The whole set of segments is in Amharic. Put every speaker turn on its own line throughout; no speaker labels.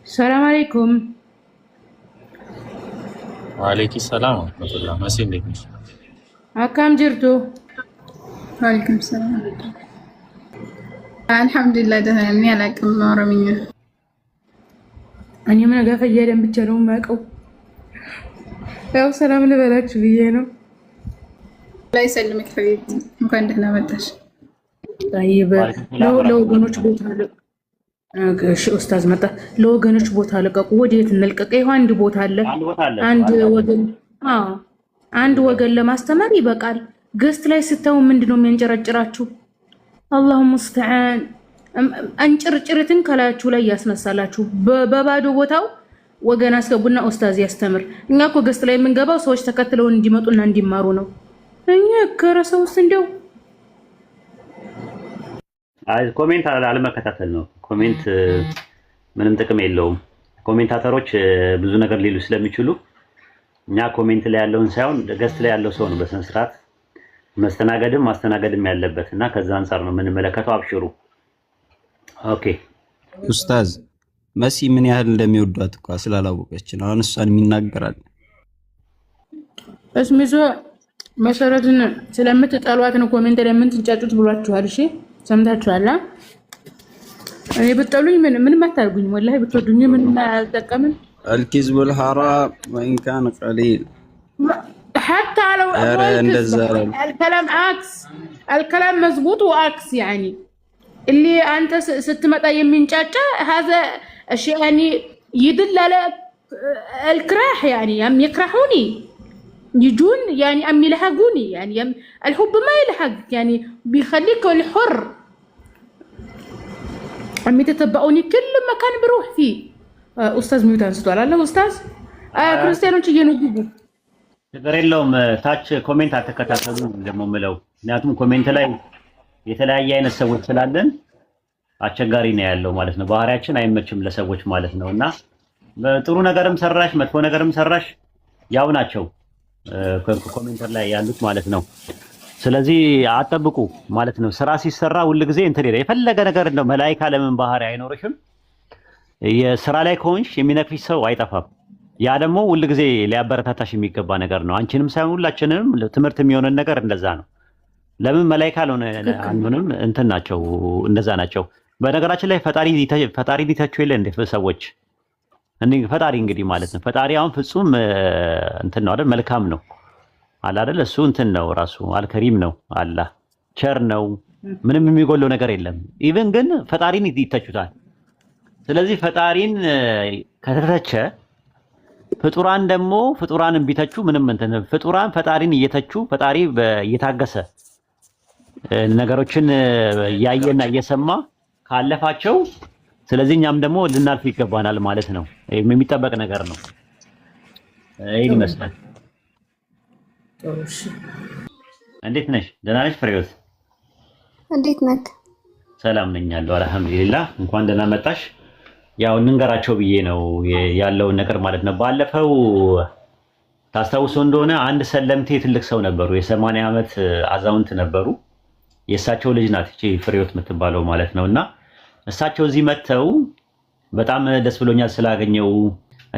السلام عليكم.
وعليك السلام ورحمة الله. مسين لك.
كم جرتوا؟
وعليكم السلام. الحمد لله دهني عليكم رمية.
أنا من أقف جالين بتشلون معكم. يا سلام اللي بلاك بيجينا.
لا يسلمك حبيبتي مكان دهنا بدش.
طيب لو جنوش بوتها እሺ ኡስታዝ መጣ ለወገኖች ቦታ ለቀቁ ወዴት እንልቀቅ ይሄ አንድ ቦታ አለ አንድ ወገን ለማስተማር ይበቃል ገስት ላይ ስታው ምንድነው የሚያንጨረጭራችሁ አላሁ ሙስተዓን አንጭርጭርትን ከላያችሁ ላይ ያስነሳላችሁ በባዶ ቦታው ወገን አስገቡና ኡስታዝ ያስተምር እኛ እኮ ገስት ላይ የምንገባው ሰዎች ተከትለው እንዲመጡና እንዲማሩ ነው እኛ ከረሰውስ እንደው
ኮሜንት አለመከታተል ነው። ኮሜንት ምንም ጥቅም የለውም። ኮሜንታተሮች ብዙ ነገር ሊሉ ስለሚችሉ እኛ ኮሜንት ላይ ያለውን ሳይሆን ገስት ላይ ያለው ሰው ነው በስነ ስርዓት ማስተናገድም ያለበት እና ከዛ አንፃር ነው የምንመለከተው። አብሽሩ። ኦኬ
ኡስታዝ መሲ ምን ያህል እንደሚወዷት እኮ ስላላወቀች ነው አሁን እሷን የሚናገራል።
እስሚዞ መሰረትን ስለምትጠሏት ነው ኮሜንት ላይ ምን ትንጫጩት ብሏችኋል። እሺ ሰምታችኋል። እኔ ብትጠሉኝ ምንም አታርጉኝ ወላሂ ብትወዱኝ ምንም አልጠቀምም።
الكذب الحرام وإن كان قليل
حتى لو الكلام عكس الكلام مزبوط وعكس يعني اللي أنت ستمتى يمينشاتا هذا الشيء يعني يدل على الكراح يعني أم يكرهوني يجون يعني أم يلحقوني يعني الحب ما يلحق يعني بيخليك الحر أم يتتبعوني كل مكان بروح فيه. أستاذ ميوتان ستوال الله أستاذ ክርስቲያኖች እየነጉ
ነገር የለውም ታች ኮሜንት አተከታተሉ እንደምመለው ምክንያቱም ኮሜንት ላይ የተለያየ አይነት ሰዎች ስላለን አስቸጋሪ ነው ያለው ማለት ነው ባህሪያችን አይመችም ለሰዎች ማለት ነውና ጥሩ ነገርም ሰራሽ መጥፎ ነገርም ሰራሽ ያው ናቸው ኮሜንት ላይ ያሉት ማለት ነው ስለዚህ አጠብቁ ማለት ነው ስራ ሲሰራ ሁሉ ጊዜ እንትን ይሄ የፈለገ ነገር እንደው መላእክት ለምን ባህሪ አይኖርሽም የስራ ላይ ከሆንሽ የሚነክፍሽ ሰው አይጠፋም ያ ደግሞ ሁሉ ጊዜ ሊያበረታታሽ የሚገባ ነገር ነው አንቺንም ሳይሆን ሁላችንም ትምህርት የሚሆነን ነገር እንደዛ ነው ለምን መላእክት አንሆንም እንትን ናቸው እንደዛ ናቸው በነገራችን ላይ ፈጣሪ ሊተቹ የለ እንደ ሰዎች ፈጣሪ እንግዲህ ማለት ነው ፈጣሪ አሁን ፍጹም እንትን ነው አይደል መልካም ነው አለ አይደል እሱ እንትን ነው ራሱ አልከሪም ነው አላህ ቸር ነው ምንም የሚጎለው ነገር የለም ኢቭን ግን ፈጣሪን ይተቹታል ስለዚህ ፈጣሪን ከተተቸ ፍጡራን ደግሞ ፍጡራንን ቢተቹ ምንም እንትን ፍጡራን ፈጣሪን እየተቹ ፈጣሪ እየታገሰ ነገሮችን ያየና እየሰማ ካለፋቸው ስለዚህ እኛም ደግሞ ልናልፍ ይገባናል ማለት ነው የሚጠበቅ ነገር ነው ይሄን ይመስላል እንዴት ነሽ ደህና ነሽ ፍሬዎት
እንዴት ነህ
ሰላም ነኝ አለሁ አልሐምዱሊላህ እንኳን ደህና መጣሽ ያው እንንገራቸው ብዬ ነው ያለው ነገር ማለት ነው ባለፈው ታስታውሱ እንደሆነ አንድ ሰለምቴ ትልቅ ሰው ነበሩ የ80 ዓመት አዛውንት ነበሩ የእሳቸው ልጅ ናት እቺ ፍሬዎት የምትባለው ማለት ነውና እሳቸው እዚህ መተው በጣም ደስ ብሎኛል ስላገኘው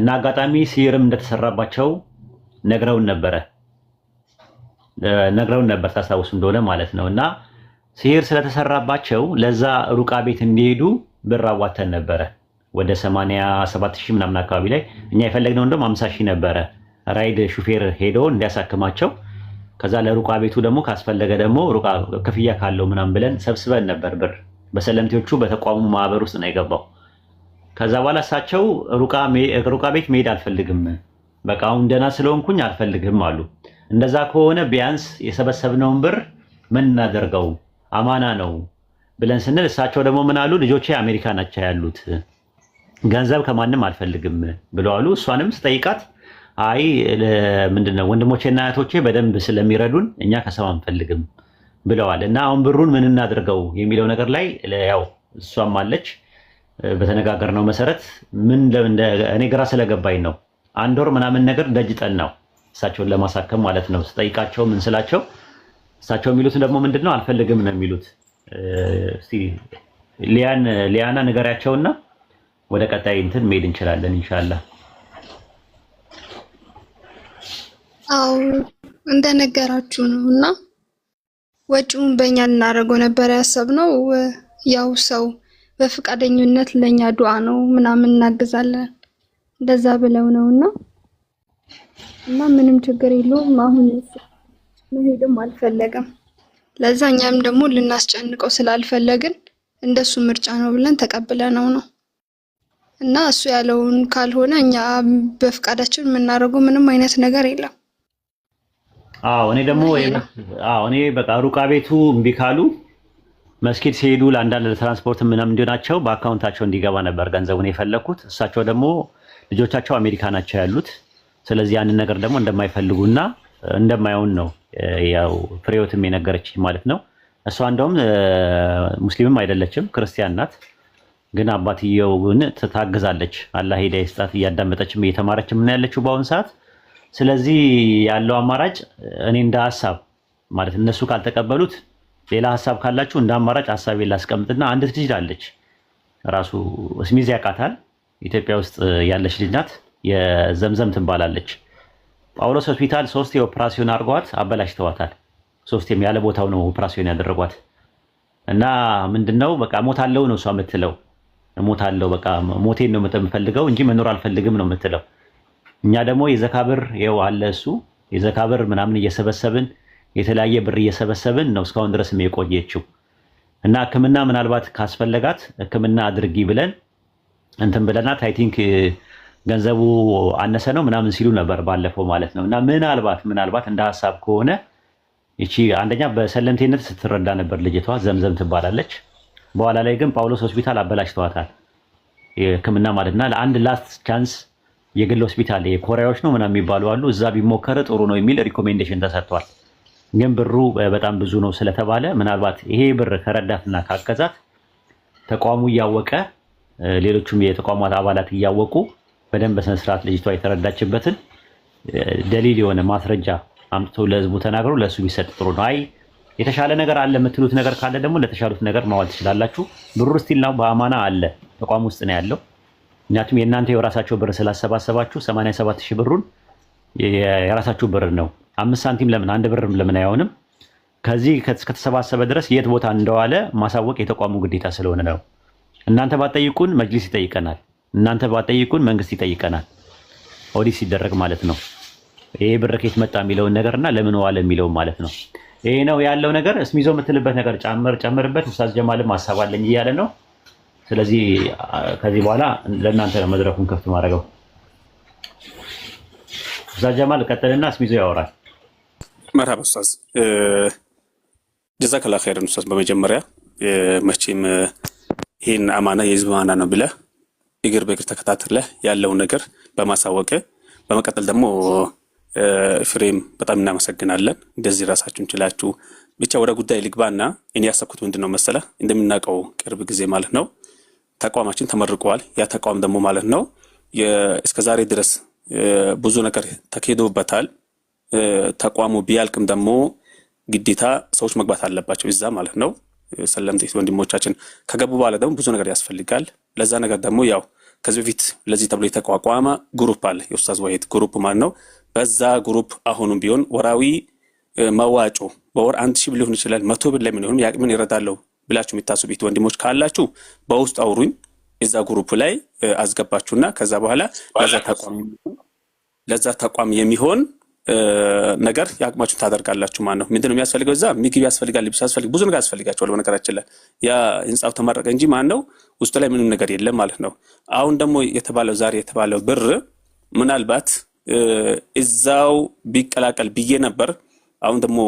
እና አጋጣሚ ሲርም እንደተሰራባቸው ነግረውን ነበር ታስታውሱ እንደሆነ ማለት ነውና ሲር ስለተሰራባቸው ለዛ ሩቃ ቤት እንዲሄዱ ብር አዋተን ነበረ ወደ 87000 ምናምን አካባቢ ላይ እኛ የፈለግነው እንደውም 50000 ነበረ ራይድ ሹፌር ሄዶ እንዲያሳክማቸው ከዛ ለሩቃ ቤቱ ደግሞ ካስፈለገ ደግሞ ሩቃ ክፍያ ካለው ምናምን ብለን ሰብስበን ነበር ብር በሰለምቴዎቹ በተቋሙ ማህበር ውስጥ ነው የገባው ከዛ በኋላ እሳቸው ሩቃ ቤት መሄድ አልፈልግም በቃ አሁን ደህና ስለሆንኩኝ አልፈልግም አሉ እንደዛ ከሆነ ቢያንስ የሰበሰብነውን ብር ምን እናደርገው አማና ነው ብለን ስንል እሳቸው ደግሞ ምን አሉ ልጆቼ አሜሪካ ናቸው ያሉት ገንዘብ ከማንም አልፈልግም ብለው አሉ እሷንም ስጠይቃት አይ ምንድነው ወንድሞቼና አያቶቼ በደንብ ስለሚረዱን እኛ ከሰው አንፈልግም ብለዋል እና አሁን ብሩን ምን እናድርገው የሚለው ነገር ላይ ያው እሷም አለች በተነጋገርነው መሰረት ምን እኔ ግራ ስለገባኝ ነው አንድ ወር ምናምን ነገር ደጅጠን ነው እሳቸውን ለማሳከም ማለት ነው ስጠይቃቸው ምን ስላቸው እሳቸው የሚሉት ደግሞ ምንድነው አልፈልግም ነው የሚሉት እስቲ ሊያና ነገራቸውና ወደ ቀጣይ እንትን መሄድ እንችላለን ኢንሻአላህ።
አው እንደነገራችሁ ነውና ወጪውን በእኛ ልናደርገው ነበር ያሰብነው። ያው ሰው በፍቃደኝነት ለኛ ዱዓ ነው ምናምን እናግዛለን እንደዛ ብለው ነውና እና ምንም ችግር የለውም። አሁን መሄድም አልፈለገም። ለዛኛም ደግሞ ልናስጨንቀው ስላልፈለግን እንደሱ ምርጫ ነው ብለን ተቀብለነው ነው እና እሱ ያለውን ካልሆነ እኛ በፍቃዳችን የምናደርገው ምንም አይነት ነገር የለም።
እኔ ደግሞ እኔ በቃ ሩቃ ቤቱ እምቢ ካሉ መስጊድ ሲሄዱ ለአንዳንድ ለትራንስፖርት ምናምን እንዲሆናቸው በአካውንታቸው እንዲገባ ነበር ገንዘቡን የፈለኩት። እሳቸው ደግሞ ልጆቻቸው አሜሪካ ናቸው ያሉት። ስለዚህ ያንን ነገር ደግሞ እንደማይፈልጉና እንደማይሆን ነው ያው ፍሬዎትም የነገረችኝ ማለት ነው። እሷ እንደውም ሙስሊምም አይደለችም ክርስቲያን ናት። ግን አባትየውን ታግዛለች። አላህ ሂዳያ ይስጣት። እያዳመጠችም እየተማረችም ምን ያለችው በአሁን ሰዓት። ስለዚህ ያለው አማራጭ እኔ እንደ ሐሳብ ማለት እነሱ ካልተቀበሉት ሌላ ሐሳብ ካላችሁ እንደ አማራጭ ሐሳቤን ላስቀምጥና አንድ ልጅ አለች ራሱ እስሚዝ ያውቃታል። ኢትዮጵያ ውስጥ ያለች ልጅ ናት። የዘምዘም ትባላለች። ጳውሎስ ሆስፒታል 3 የኦፕራሲዮን አድርገዋት አበላሽተዋታል። 3 ያለ ቦታው ነው ኦፕራሲዮን ያደረጓት እና ምንድነው በቃ ሞታለው ነው እሷ የምትለው። ሞታለው በቃ ሞቴን ነው የምፈልገው እንጂ መኖር አልፈልግም ነው የምትለው። እኛ ደግሞ የዘካብር ይኸው አለ እሱ የዘካብር ምናምን እየሰበሰብን የተለያየ ብር እየሰበሰብን ነው እስካሁን ድረስ የቆየችው እና ሕክምና ምናልባት ካስፈለጋት ሕክምና አድርጊ ብለን እንትን ብለናት አይ ቲንክ ገንዘቡ አነሰ ነው ምናምን ሲሉ ነበር ባለፈው ማለት ነው። እና ምናልባት እንደ ሐሳብ ከሆነ እቺ አንደኛ በሰለምቴነት ስትረዳ ነበር ልጅቷ ዘምዘም ትባላለች። በኋላ ላይ ግን ጳውሎስ ሆስፒታል አበላሽተዋታል የሕክምና ማለትና ለአንድ ላስት ቻንስ የግል ሆስፒታል የኮሪያዎች ነው ምናምን የሚባሉ አሉ እዛ ቢሞከር ጥሩ ነው የሚል ሪኮሜንዴሽን ተሰጥቷል። ግን ብሩ በጣም ብዙ ነው ስለተባለ ምናልባት ይሄ ብር ከረዳትና ካገዛት ተቋሙ እያወቀ ሌሎችም የተቋማት አባላት እያወቁ በደንብ በስነ ስርዓት ልጅቷ የተረዳችበትን ደሊል የሆነ ማስረጃ አምጥቶ ለህዝቡ ተናግሮ ለሱ ቢሰጥ ጥሩ ነው። አይ የተሻለ ነገር አለ የምትሉት ነገር ካለ ደግሞ ለተሻሉት ነገር ማዋል ትችላላችሁ። ብሩ ስቲል ነው በአማና አለ ተቋም ውስጥ ነው ያለው። ምክንያቱም የእናንተ የራሳቸው ብር ስላሰባሰባችሁ 87000 ብሩን የራሳችሁ ብር ነው። 5 ሳንቲም ለምን 1 ብርም ለምን አይሆንም? ከዚህ ከተሰባሰበ ድረስ የት ቦታ እንደዋለ ማሳወቅ የተቋሙ ግዴታ ስለሆነ ነው። እናንተ ባጠይቁን መጅሊስ ይጠይቀናል። እናንተ ባጠይቁን መንግስት ይጠይቀናል። ኦዲት ሲደረግ ማለት ነው። ይሄ ብር ከየት መጣ የሚለውን ነገርና ለምን ዋለ የሚለው ማለት ነው። ይሄ ነው ያለው ነገር። እስሚዞ የምትልበት ነገር ጨምርበት። ኡስታዝ ጀማልም ሐሳብ አለኝ እያለ ነው። ስለዚህ ከዚህ በኋላ ለእናንተ ነው መድረኩን ከፍት ማድረገው። ኡስታዝ ጀማል ቀጥልና እስሚዞ ያወራል።
መርሐባ ኡስታዝ ጀዛከላህ ኸይረን። ኡስታዝ በመጀመሪያ መቼም ይሄን አማና የህዝብ አማና ነው ብለህ እግር በእግር ተከታትለህ ያለውን ነገር በማሳወቅ በመቀጠል ደግሞ ፍሬም በጣም እናመሰግናለን። እንደዚህ ራሳችሁን ችላችሁ ብቻ ወደ ጉዳይ ልግባና እኔ ያሰብኩት ምንድነው መሰለህ እንደምናውቀው ቅርብ ጊዜ ማለት ነው ተቋማችን ተመርቀዋል። ያ ተቋም ደግሞ ማለት ነው እስከዛሬ ድረስ ብዙ ነገር ተካሂዶበታል። ተቋሙ ቢያልቅም ደግሞ ግዴታ ሰዎች መግባት አለባቸው እዛ ማለት ነው። ሰለምቴ ወንድሞቻችን ከገቡ በኋላ ደግሞ ብዙ ነገር ያስፈልጋል። ለዛ ነገር ደግሞ ያው ከዚህ በፊት ለዚህ ተብሎ የተቋቋመ ግሩፕ አለ የኡስታዝ ወሂድ ግሩፕ ማለት ነው። በዛ ግሩፕ አሁንም ቢሆን ወራዊ መዋጮ በወር 1000 ብር ሊሆን ይችላል 100 ብር ለምን ይሁን ያቅምን ይረዳለው ብላችሁ የምታስቡት ወንድሞች ካላችሁ በውስጥ አውሩኝ። እዛ ግሩፕ ላይ አስገባችሁና ከዛ በኋላ ለዛ ተቋም የሚሆን ነገር ያቅማችሁን ታደርጋላችሁ ማለት ነው። ምንድነው የሚያስፈልገው? እዛ ምግብ ያስፈልጋል፣ ልብስ ያስፈልጋል፣ ብዙ ነገር ያስፈልጋቸዋል። በነገራችን ላይ ያ ህንጻው ተመረቀ እንጂ ማለት ነው ውስጡ ላይ ምንም ነገር የለም ማለት ነው። አሁን ደግሞ የተባለው ዛሬ የተባለው ብር ምናልባት እዛው ቢቀላቀል ብዬ ነበር። አሁን ደግሞ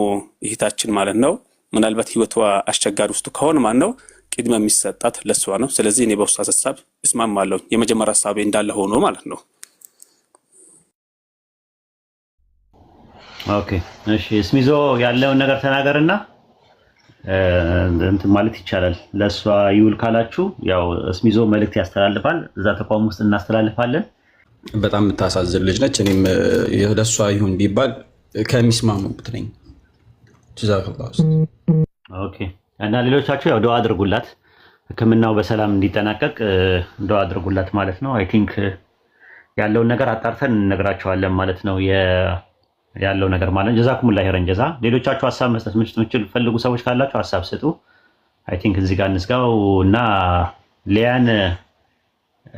እህታችን ማለት ነው ምናልባት ህይወቷ አስቸጋሪ ውስጥ ከሆነ ማለት ነው ቅድሚያ የሚሰጣት ለሷ ነው። ስለዚህ እኔ በኡስታዝ ሐሳብ እስማማለሁ። የመጀመሪያ ሐሳቤ እንዳለ ሆኖ ማለት ነው።
ኦኬ እሺ፣ እስሚዞ ያለውን ነገር ተናገርና እንትን ማለት ይቻላል። ለሷ ይውል ካላችሁ ያው እስሚዞ መልእክት ያስተላልፋል። እዛ ተቋም ውስጥ እናስተላልፋለን።
በጣም የምታሳዝን ልጅ ነች። እኔም ለሷ ይሁን ቢባል ከሚስማሙት ነኝ። ጀዛከላህ።
ኦኬ እና ሌሎቻችሁ ያው ዱዓ አድርጉላት። ሕክምናው በሰላም እንዲጠናቀቅ ዱዓ አድርጉላት ማለት ነው። አይ ቲንክ ያለውን ነገር አጣርተን እንነግራቸዋለን ማለት ነው። ያለው ነገር ማለት ጀዛኩሙላህ ኸይረን ጀዛ። ሌሎቻችሁ ሀሳብ መስጠት የምትፈልጉ ሰዎች ካላችሁ ሀሳብ ስጡ። አይ ቲንክ እዚህ ጋር እንዝጋው እና ሊያን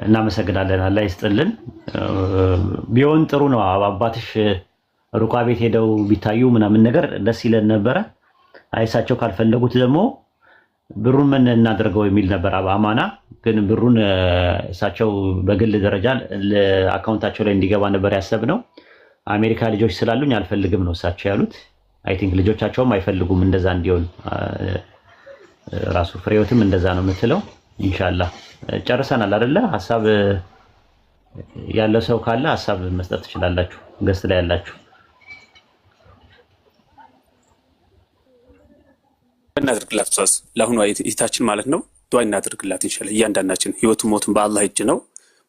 እናመሰግናለን። አላህ ይስጥልን። ቢሆን ጥሩ ነው። አባትሽ ሩቃ ቤት ሄደው ቢታዩ ምናምን ነገር ደስ ይለን ነበረ። አይሳቸው ካልፈለጉት ደግሞ ብሩን ምን እናድርገው የሚል ነበር አማና። ግን ብሩን እሳቸው በግል ደረጃ አካውንታቸው ላይ እንዲገባ ነበር ያሰብነው። አሜሪካ ልጆች ስላሉኝ አልፈልግም ነው እሳቸው ያሉት። አይ ቲንክ ልጆቻቸውም አይፈልጉም እንደዛ እንዲሆን። ራሱ ፍሬዎትም እንደዛ ነው የምትለው። ኢንሻአላህ ጨርሰናል አይደለ? ሀሳብ ያለው ሰው ካለ ሀሳብ መስጠት ትችላላችሁ። ገስት ላይ ያላችሁ
እናድርግላት ኡስታዝ፣ ለአሁኑ እህታችን ማለት ነው ዱዓ እናድርግላት ኢንሻአላህ። እያንዳንዳችን ህይወቱ ሞቱን በአላህ እጅ ነው።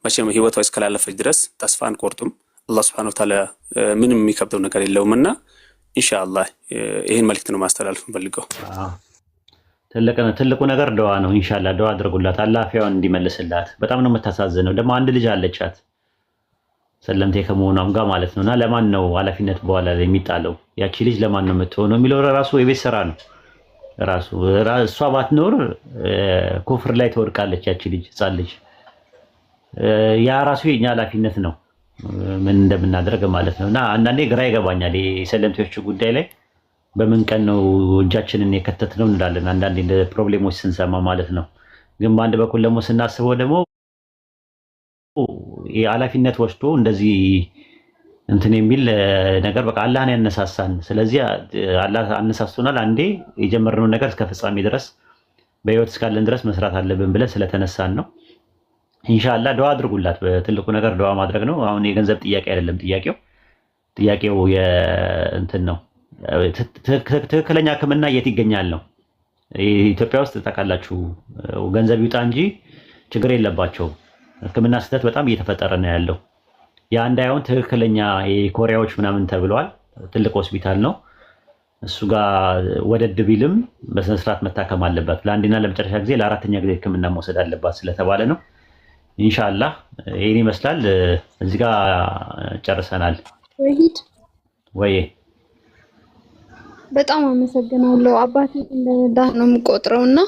መቼም ህይወቷ እስከላለፈች ድረስ ተስፋ አንቆርጥም። አላህ Subhanahu Wa Ta'ala ምንም የሚከብደው ነገር የለውምና ኢንሻአላህ ይሄን መልእክት ነው ማስተላለፍ ፈልገው።
ትልቁ ነገር ዱዓ ነው። ኢንሻአላህ ዱዓ አድርጉላት አላህ አፊያውን እንዲመልስላት። በጣም ነው የምታሳዝነው። ደግሞ አንድ ልጅ አለቻት ሰለምቴ ከመሆኗም ጋር ማለት ነውና ለማን ነው ኃላፊነት በኋላ ላይ የሚጣለው? ያቺ ልጅ ለማን ነው የምትሆነው የሚለው ራሱ የቤት ስራ ነው። ራሱ እሷ ባትኖር ኩፍር ላይ ትወድቃለች ያቺ ልጅ ህፃን ልጅ። ያ ራሱ የኛ ኃላፊነት ነው ምን እንደምናደርግ ማለት ነውና አንዳንዴ ግራ ይገባኛል የሰለምቴዎቹ ጉዳይ ላይ በምን ቀን ነው እጃችንን የከተትነው እንዳለን አንዳንዴ እንደ ፕሮብሌሞች ስንሰማ ማለት ነው። ግን በአንድ በኩል ደግሞ ስናስበው ደግሞ የኃላፊነት ወስዶ እንደዚህ እንትን የሚል ነገር በቃ አላህን ያነሳሳን። ስለዚህ አላህ አነሳስቶናል። አንዴ የጀመርነው ነገር እስከ ፍጻሜ ድረስ በህይወት እስካለን ድረስ መስራት አለብን ብለን ስለተነሳን ነው። ኢንሻአላህ ዱዓ አድርጉላት። በትልቁ ነገር ዱዓ ማድረግ ነው። አሁን የገንዘብ ጥያቄ አይደለም ጥያቄው የእንትን ነው። ትክክለኛ ሕክምና የት ይገኛል ነው። ኢትዮጵያ ውስጥ ታውቃላችሁ ገንዘብ ይውጣ እንጂ ችግር የለባቸውም። ሕክምና ስህተት በጣም እየተፈጠረ ነው ያለው። ያ እንዳይሆን ትክክለኛ የኮሪያዎች ምናምን ተብለዋል። ትልቅ ሆስፒታል ነው እሱ ጋር ወደድ ቢልም በስነ ስርዓት መታከም አለባት። ለአንድና ለመጨረሻ ጊዜ ለአራተኛ ጊዜ ሕክምና መውሰድ አለባት ስለተባለ ነው። ኢንሻአላህ ይሄን ይመስላል። እዚህ ጋር ጨርሰናል። ወይ
በጣም አመሰግናለሁ። አባቴ እንደረዳህ ነው የምቆጥረውና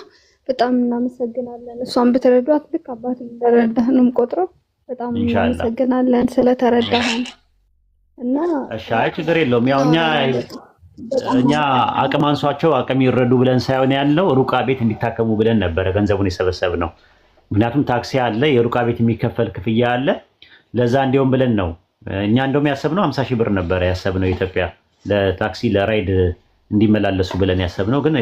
በጣም እናመሰግናለን። እሷን ብትረዷት ልክ አባቴ እንደረዳህ ነው የምቆጥረው። በጣም እናመሰግናለን ስለተረዳህን እና
እሺ፣ ችግር የለውም። ያው እኛ አቅም አንሷቸው አቅም ይረዱ ብለን ሳይሆን ያለው ሩቃ ቤት እንዲታከሙ ብለን ነበረ ገንዘቡን የሰበሰብነው። ምክንያቱም ታክሲ አለ፣ የሩቃ ቤት የሚከፈል ክፍያ አለ። ለዛ እንዲሁም ብለን ነው እኛ እንደውም ያሰብነው 50 ሺህ ብር ነበረ ያሰብነው ኢትዮጵያ ለታክሲ ለራይድ እንዲመላለሱ ብለን ያሰብነው። ግን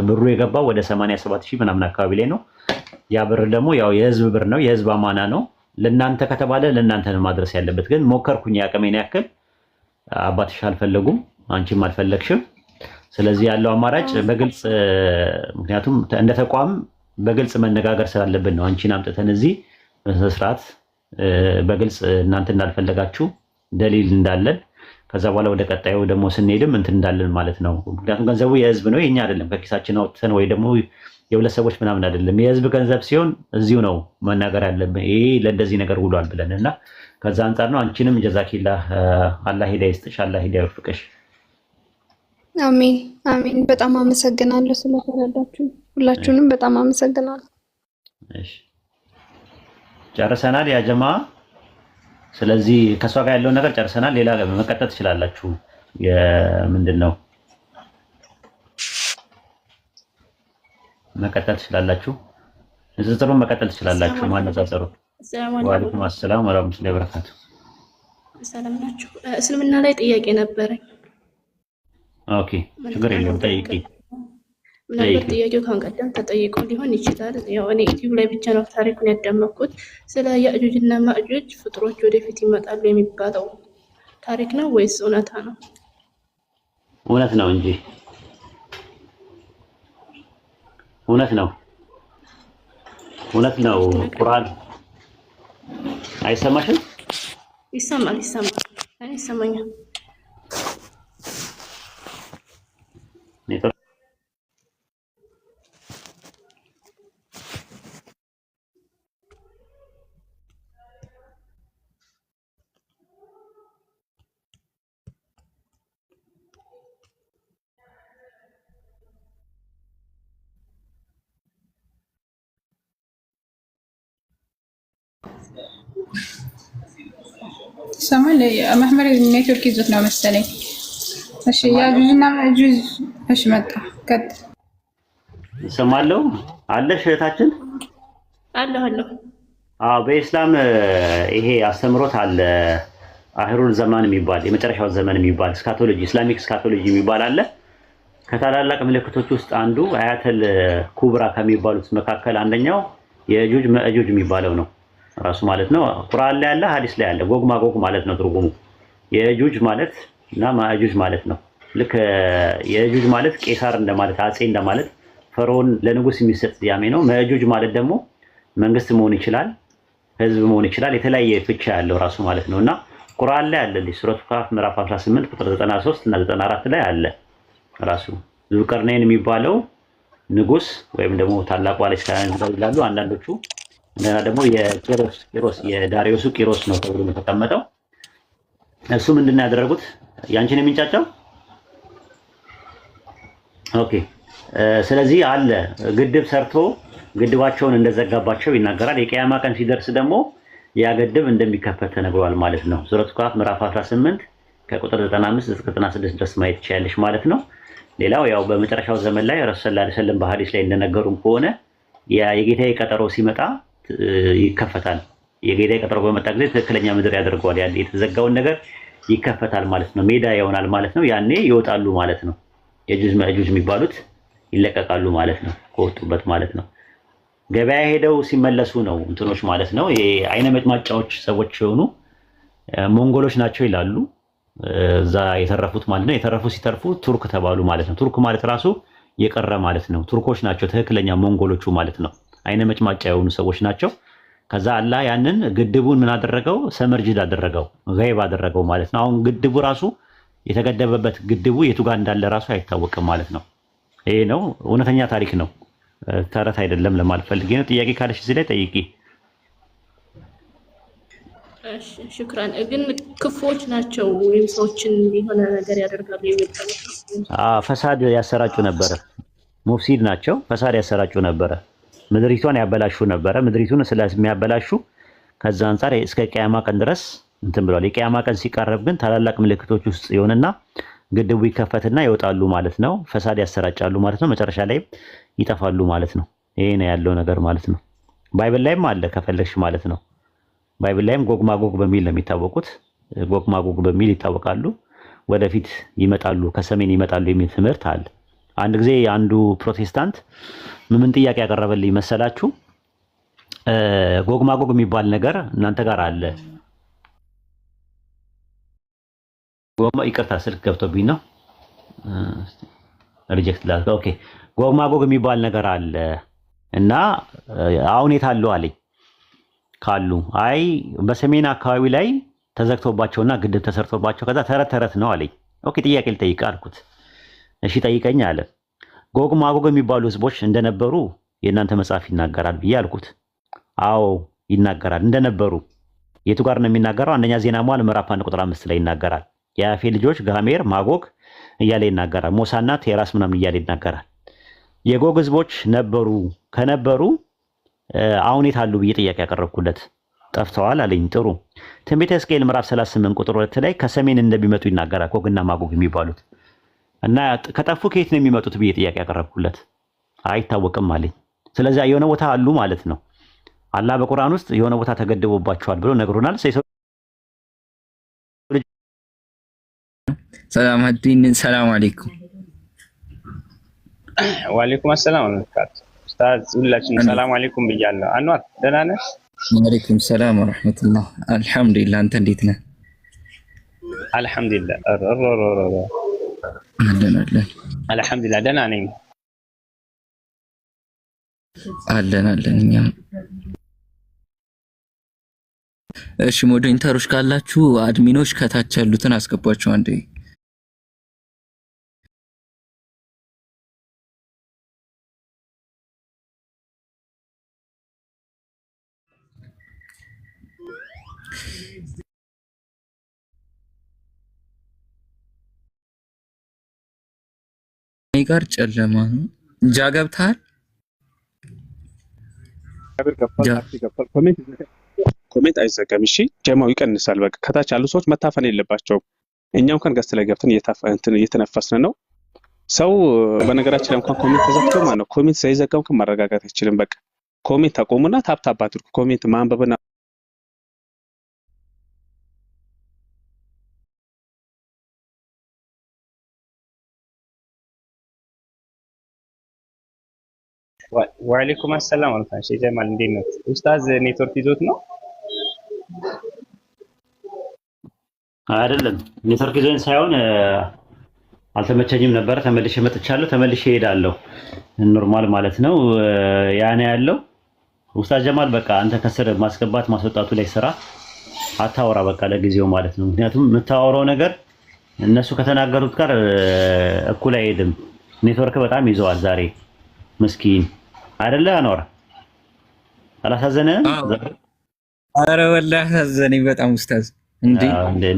ብሩ የገባው ወደ 87 ሺህ ምናምን አካባቢ ላይ ነው። ያ ብር ደግሞ ያው የህዝብ ብር ነው፣ የህዝብ አማና ነው። ለእናንተ ከተባለ ለእናንተ ነው ማድረስ ያለበት። ግን ሞከርኩኝ ያቅሜን ያክል። አባትሽ አልፈለጉም፣ አንቺም አልፈለግሽም። ስለዚህ ያለው አማራጭ በግልጽ ምክንያቱም እንደ ተቋም በግልጽ መነጋገር ስላለብን ነው። አንቺን አምጥተን እዚህ በስርዓት በግልጽ እናንተ እንዳልፈለጋችሁ ደሊል እንዳለን ከዛ በኋላ ወደ ቀጣዩ ደግሞ ስንሄድም እንትን እንዳለን ማለት ነው። ምክንያቱም ገንዘቡ የህዝብ ነው፣ የኛ አይደለም። ከኪሳችን አውጥተን ወይ ደግሞ የሁለት ሰዎች ምናምን አይደለም። የህዝብ ገንዘብ ሲሆን እዚሁ ነው መናገር ያለብን። ይሄ ለእንደዚህ ነገር ውሏል ብለን እና ከዛ አንጻር ነው። አንቺንም ጀዛኪላህ አላህ ሂዳ ይስጥሽ፣ አላህ ሂዳ ይወፍቅሽ።
አሜን አሜን። በጣም አመሰግናለሁ ስለተረዳችሁ ሁላችሁንም በጣም አመሰግናለሁ።
እሺ ጨርሰናል ያ ጀማ። ስለዚህ ከሷ ጋር ያለውን ነገር ጨርሰናል። ሌላ መቀጠል ትችላላችሁ። ምንድን ነው መቀጠል ትችላላችሁ። ንጽጽሩን መቀጠል ትችላላችሁ። ማነጻጸሩ ወአለይኩም አሰላም ወራህመቱላሂ ወበረካቱ።
ሰላም ናችሁ? እስልምና ላይ ጥያቄ ነበረኝ።
ኦኬ ችግር የለውም ጠይቂ።
ምናልባት ጥያቄው ካሁን ቀደም ተጠይቆ ሊሆን ይችላል። ያው እኔ ዩቲዩብ ላይ ብቻ ነው ታሪኩን ያዳመኩት። ስለ ያእጁጅ እና ማእጁጅ ፍጥሮች ወደፊት ይመጣሉ የሚባለው ታሪክ ነው ወይስ እውነታ ነው?
እውነት ነው እንጂ እውነት ነው። ቁርአን አይሰማሽም?
ይሰማል። እኔ ይሰማኛል።
ሰማል ማህመር ኔትወርክ ይዞት ነው መሰለኝ። እሺ ያጁጅና ማጁጅ እሺ መጣ ከት
ሰማለው አለሽ እህታችን
አለሁ
በኢስላም ይሄ አስተምሮት አለ አህሩል ዘማን የሚባል የመጨረሻው ዘመን የሚባል ስካቶሎጂ ኢስላሚክ ስካቶሎጂ የሚባል አለ። ከታላላቅ ምልክቶች ውስጥ አንዱ አያተል ኩብራ ከሚባሉት መካከል አንደኛው የጁጅ መእጁጅ የሚባለው ነው ራሱ ማለት ነው። ቁርአን ላይ ያለ ሐዲስ ላይ ያለ ጎግ ማጎግ ማለት ነው ትርጉሙ። የጁጅ ማለት እና ማእጁጅ ማለት ነው። ልክ የጁጅ ማለት ቄሳር እንደማለት አጼ እንደማለት ፈርዖን ለንጉስ የሚሰጥ ስያሜ ነው። መእጁጅ ማለት ደግሞ መንግስት መሆን ይችላል፣ ህዝብ መሆን ይችላል። የተለያየ ፍቻ ያለው ራሱ ማለት ነውና ቁርአን ላይ አለ ሱረቱ ካፍ ምዕራፍ 18 ቁጥር 93 እና 94 ላይ አለ ራሱ ዙልቀርነይን የሚባለው ንጉስ ወይም ደግሞ ታላቁ አሌክሳንደር ይላሉ አንዳንዶቹ። እና ደግሞ የቂሮስ የዳሪዮሱ ቂሮስ ነው ተብሎ የተቀመጠው። እሱ ምንድነው ያደረጉት? ያንቺን የሚንጫጫው ኦኬ። ስለዚህ አለ ግድብ ሰርቶ ግድባቸውን እንደዘጋባቸው ይናገራል። የቂያማ ቀን ሲደርስ ደግሞ ያ ግድብ እንደሚከፈት ተነግሯል ማለት ነው። ሱረቱ ካፍ ምዕራፍ 18 ከቁጥር 95 እስከ 96 ድረስ ማየት ይችላልሽ ማለት ነው። ሌላው ያው በመጨረሻው ዘመን ላይ ረሱል ሰለላሁ ዐለይሂ ወሰለም በሐዲስ ላይ እንደነገሩን ከሆነ የጌታዬ ቀጠሮ ሲመጣ ይከፈታል። የጌታዬ ቀጠሮ በመጣ ጊዜ ትክክለኛ ምድር ያደርገዋል። ያን የተዘጋውን ነገር ይከፈታል ማለት ነው። ሜዳ ይሆናል ማለት ነው። ያኔ ይወጣሉ ማለት ነው። የጁጅ መእጁጅ የሚባሉት ይለቀቃሉ ማለት ነው። ከወጡበት ማለት ነው። ገበያ ሄደው ሲመለሱ ነው እንትኖች ማለት ነው። አይነ መጭማጫዎች ሰዎች የሆኑ ሞንጎሎች ናቸው ይላሉ። እዛ የተረፉት ማለት ነው። የተረፉ ሲተርፉ ቱርክ ተባሉ ማለት ነው። ቱርክ ማለት ራሱ የቀረ ማለት ነው። ቱርኮች ናቸው ትክክለኛ ሞንጎሎቹ ማለት ነው። አይነ መጭማጫ የሆኑ ሰዎች ናቸው። ከዛ አላህ ያንን ግድቡን ምን አደረገው? ሰመርጅድ አደረገው፣ ገይብ አደረገው ማለት ነው። አሁን ግድቡ ራሱ የተገደበበት ግድቡ የቱ ጋር እንዳለ ራሱ አይታወቅም ማለት ነው። ይሄ ነው እውነተኛ ታሪክ ነው፣ ተረት አይደለም ለማለት ፈልጌ ነው። ጥያቄ ካለሽ እዚህ ላይ ጠይቂ።
እሺ ሽክራን። ግን ክፎች ናቸው ወይም ሰዎችን የሆነ ነገር ያደርጋሉ የሚባለው
ፈሳድ ያሰራጩ ነበረ። ሙፍሲድ ናቸው፣ ፈሳድ ያሰራጩ ነበረ። ምድሪቷን ያበላሹ ነበረ። ምድሪቱን ስለሚያበላሹ ከዛ አንፃር እስከ ቂያማ ቀን ድረስ እንትን ብሏል። የቂያማ ቀን ሲቃረብ ግን ታላላቅ ምልክቶች ውስጥ ይሆንና ግድቡ ይከፈትና ይወጣሉ ማለት ነው። ፈሳድ ያሰራጫሉ ማለት ነው። መጨረሻ ላይ ይጠፋሉ ማለት ነው። ይሄ ነው ያለው ነገር ማለት ነው። ባይብል ላይም አለ ከፈለግሽ ማለት ነው። ባይብል ላይም ጎግ ማጎግ በሚል ነው የሚታወቁት። ጎግ ማጎግ በሚል ይታወቃሉ። ወደፊት ይመጣሉ፣ ከሰሜን ይመጣሉ የሚል ትምህርት አለ። አንድ ጊዜ አንዱ ፕሮቴስታንት ምን ጥያቄ ያቀረበልኝ መሰላችሁ? ጎግ ማጎግ የሚባል ነገር እናንተ ጋር አለ። ይቅርታ ስልክ ገብቶብኝ ነው። ሪጀክት ላድርግ። ኦኬ ጎግ ማጎግ የሚባል ነገር አለ እና አሁን የት አሉ አለኝ። ካሉ አይ በሰሜን አካባቢ ላይ ተዘግቶባቸውና ግድብ ተሰርቶባቸው ከዛ ተረት ነው አለኝ። ኦኬ ጥያቄ ልጠይቅ አልኩት። እሺ ጠይቀኝ አለ። ጎግ ማጎግ የሚባሉ ህዝቦች እንደነበሩ የእናንተ መጽሐፍ ይናገራል ብዬ አልኩት። አዎ ይናገራል እንደነበሩ። የቱ ጋር ነው የሚናገረው? አንደኛ ዜና መዋዕል ምዕራፍ 1 ቁጥር 5 ላይ ይናገራል። የአፌ ልጆች ጋሜር፣ ማጎግ እያለ ይናገራል። ሞሳና ቴራስ ምናምን እያለ ይናገራል። የጎግ ህዝቦች ነበሩ። ከነበሩ አሁን የት አሉ ብዬ ጥያቄ ያቀረብኩለት። ጠፍተዋል አለኝ። ጥሩ። ትንቢተ ሕዝቅኤል ምዕራፍ 38 ቁጥር 2 ላይ ከሰሜን እንደሚመጡ ይናገራል ጎግና ማጎግ የሚባሉት እና ከጠፉ ከየት ነው የሚመጡት ብዬ ጥያቄ ያቀረብኩለት። አይታወቅም አለኝ። ስለዚህ የሆነ ቦታ አሉ ማለት ነው። አላህ በቁርአን ውስጥ የሆነ ቦታ ተገድቦባቸዋል ብሎ ነግሮናል።
ሰላም አዲን ሰላም አለይኩም።
ወአለይኩም ሰላም ወራህመቱላህ። ኡስታዝ ሁላችንም ሰላም አለይኩም ብያለሁ። አንዋር ደህና ነህ?
ወአለይኩም ሰላም ወራህመቱላህ። አልሐምዱሊላህ። አንተ እንዴት ነህ?
አልሐምዱሊላህ
አለን
አልሐምዱሊላህ ደህና ነኝ።
አለን እኛ። እሺ ሞዴሬተሮች ካላችሁ አድሚኖች ከታች ያሉትን አስገቧቸው አንዴ። እኔ ጋር ጨለማ ነው። ጃ ገብተሃል?
ኮሜንት አይዘጋም። እሺ ጀማው ይቀንሳል። በቃ ከታች ያሉ ሰዎች መታፈን የለባቸውም። እኛም እንኳን ገስት ላይ ገብተን እየተነፈስን ነው። ሰው በነገራችን ላይ እንኳን ኮሜንት ተዘግቶ ማለት ነው ኮሜንት ሳይዘጋም ከማረጋጋት አይችልም። በቃ ኮሜንት አቆሙና ታፕታፕ አድርጉ። ኮሜንት ማንበብና
ወአለይኩም አሰላም ወራህመቱላሂ ሼህ ጀማል እንዴት ነው? ኡስታዝ ኔትወርክ ይዞት ነው?
አይደለም ኔትወርክ ይዞኝ ሳይሆን አልተመቸኝም ነበር። ተመልሼ መጥቻለሁ። ተመልሼ እሄዳለሁ። ኖርማል ማለት ነው። ያኔ ያለው ኡስታዝ ጀማል በቃ አንተ ከስር ማስገባት ማስወጣቱ ላይ ስራ አታወራ በቃ ለጊዜው ማለት ነው። ምክንያቱም የምታወራው ነገር እነሱ ከተናገሩት ጋር እኩል አይሄድም። ኔትወርክ በጣም ይዘዋል ዛሬ ምስኪን አይደለ አኖር አላሳዘነም?
አረ ወላሂ አሳዘነኝ በጣም ኡስታዝ። እንዴ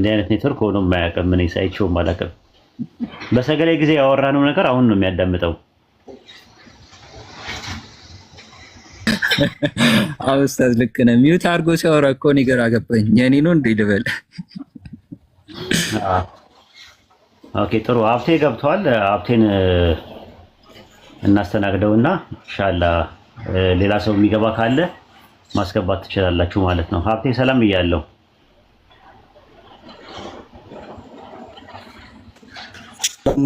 አይነት ኔትወርክ ሆኖ የማያውቅም ምን ሳይቼውም አላውቅም። በሰገሌ ጊዜ ያወራነው ነገር አሁን ነው የሚያዳምጠው።
አዎ ኡስታዝ ልክ ነህ። ሚውት አድርጎ ሲያወራ እኮ እኔ ግራ ገባኝ። የኔ ነው እንዴ ልበል?
ኦኬ ጥሩ። ሀብቴ ገብቷል። ሀብቴን እናስተናግደውና ኢንሻአላህ ሌላ ሰው የሚገባ ካለ ማስገባት ትችላላችሁ ማለት ነው። ሀብቴ ሰላም እያለሁ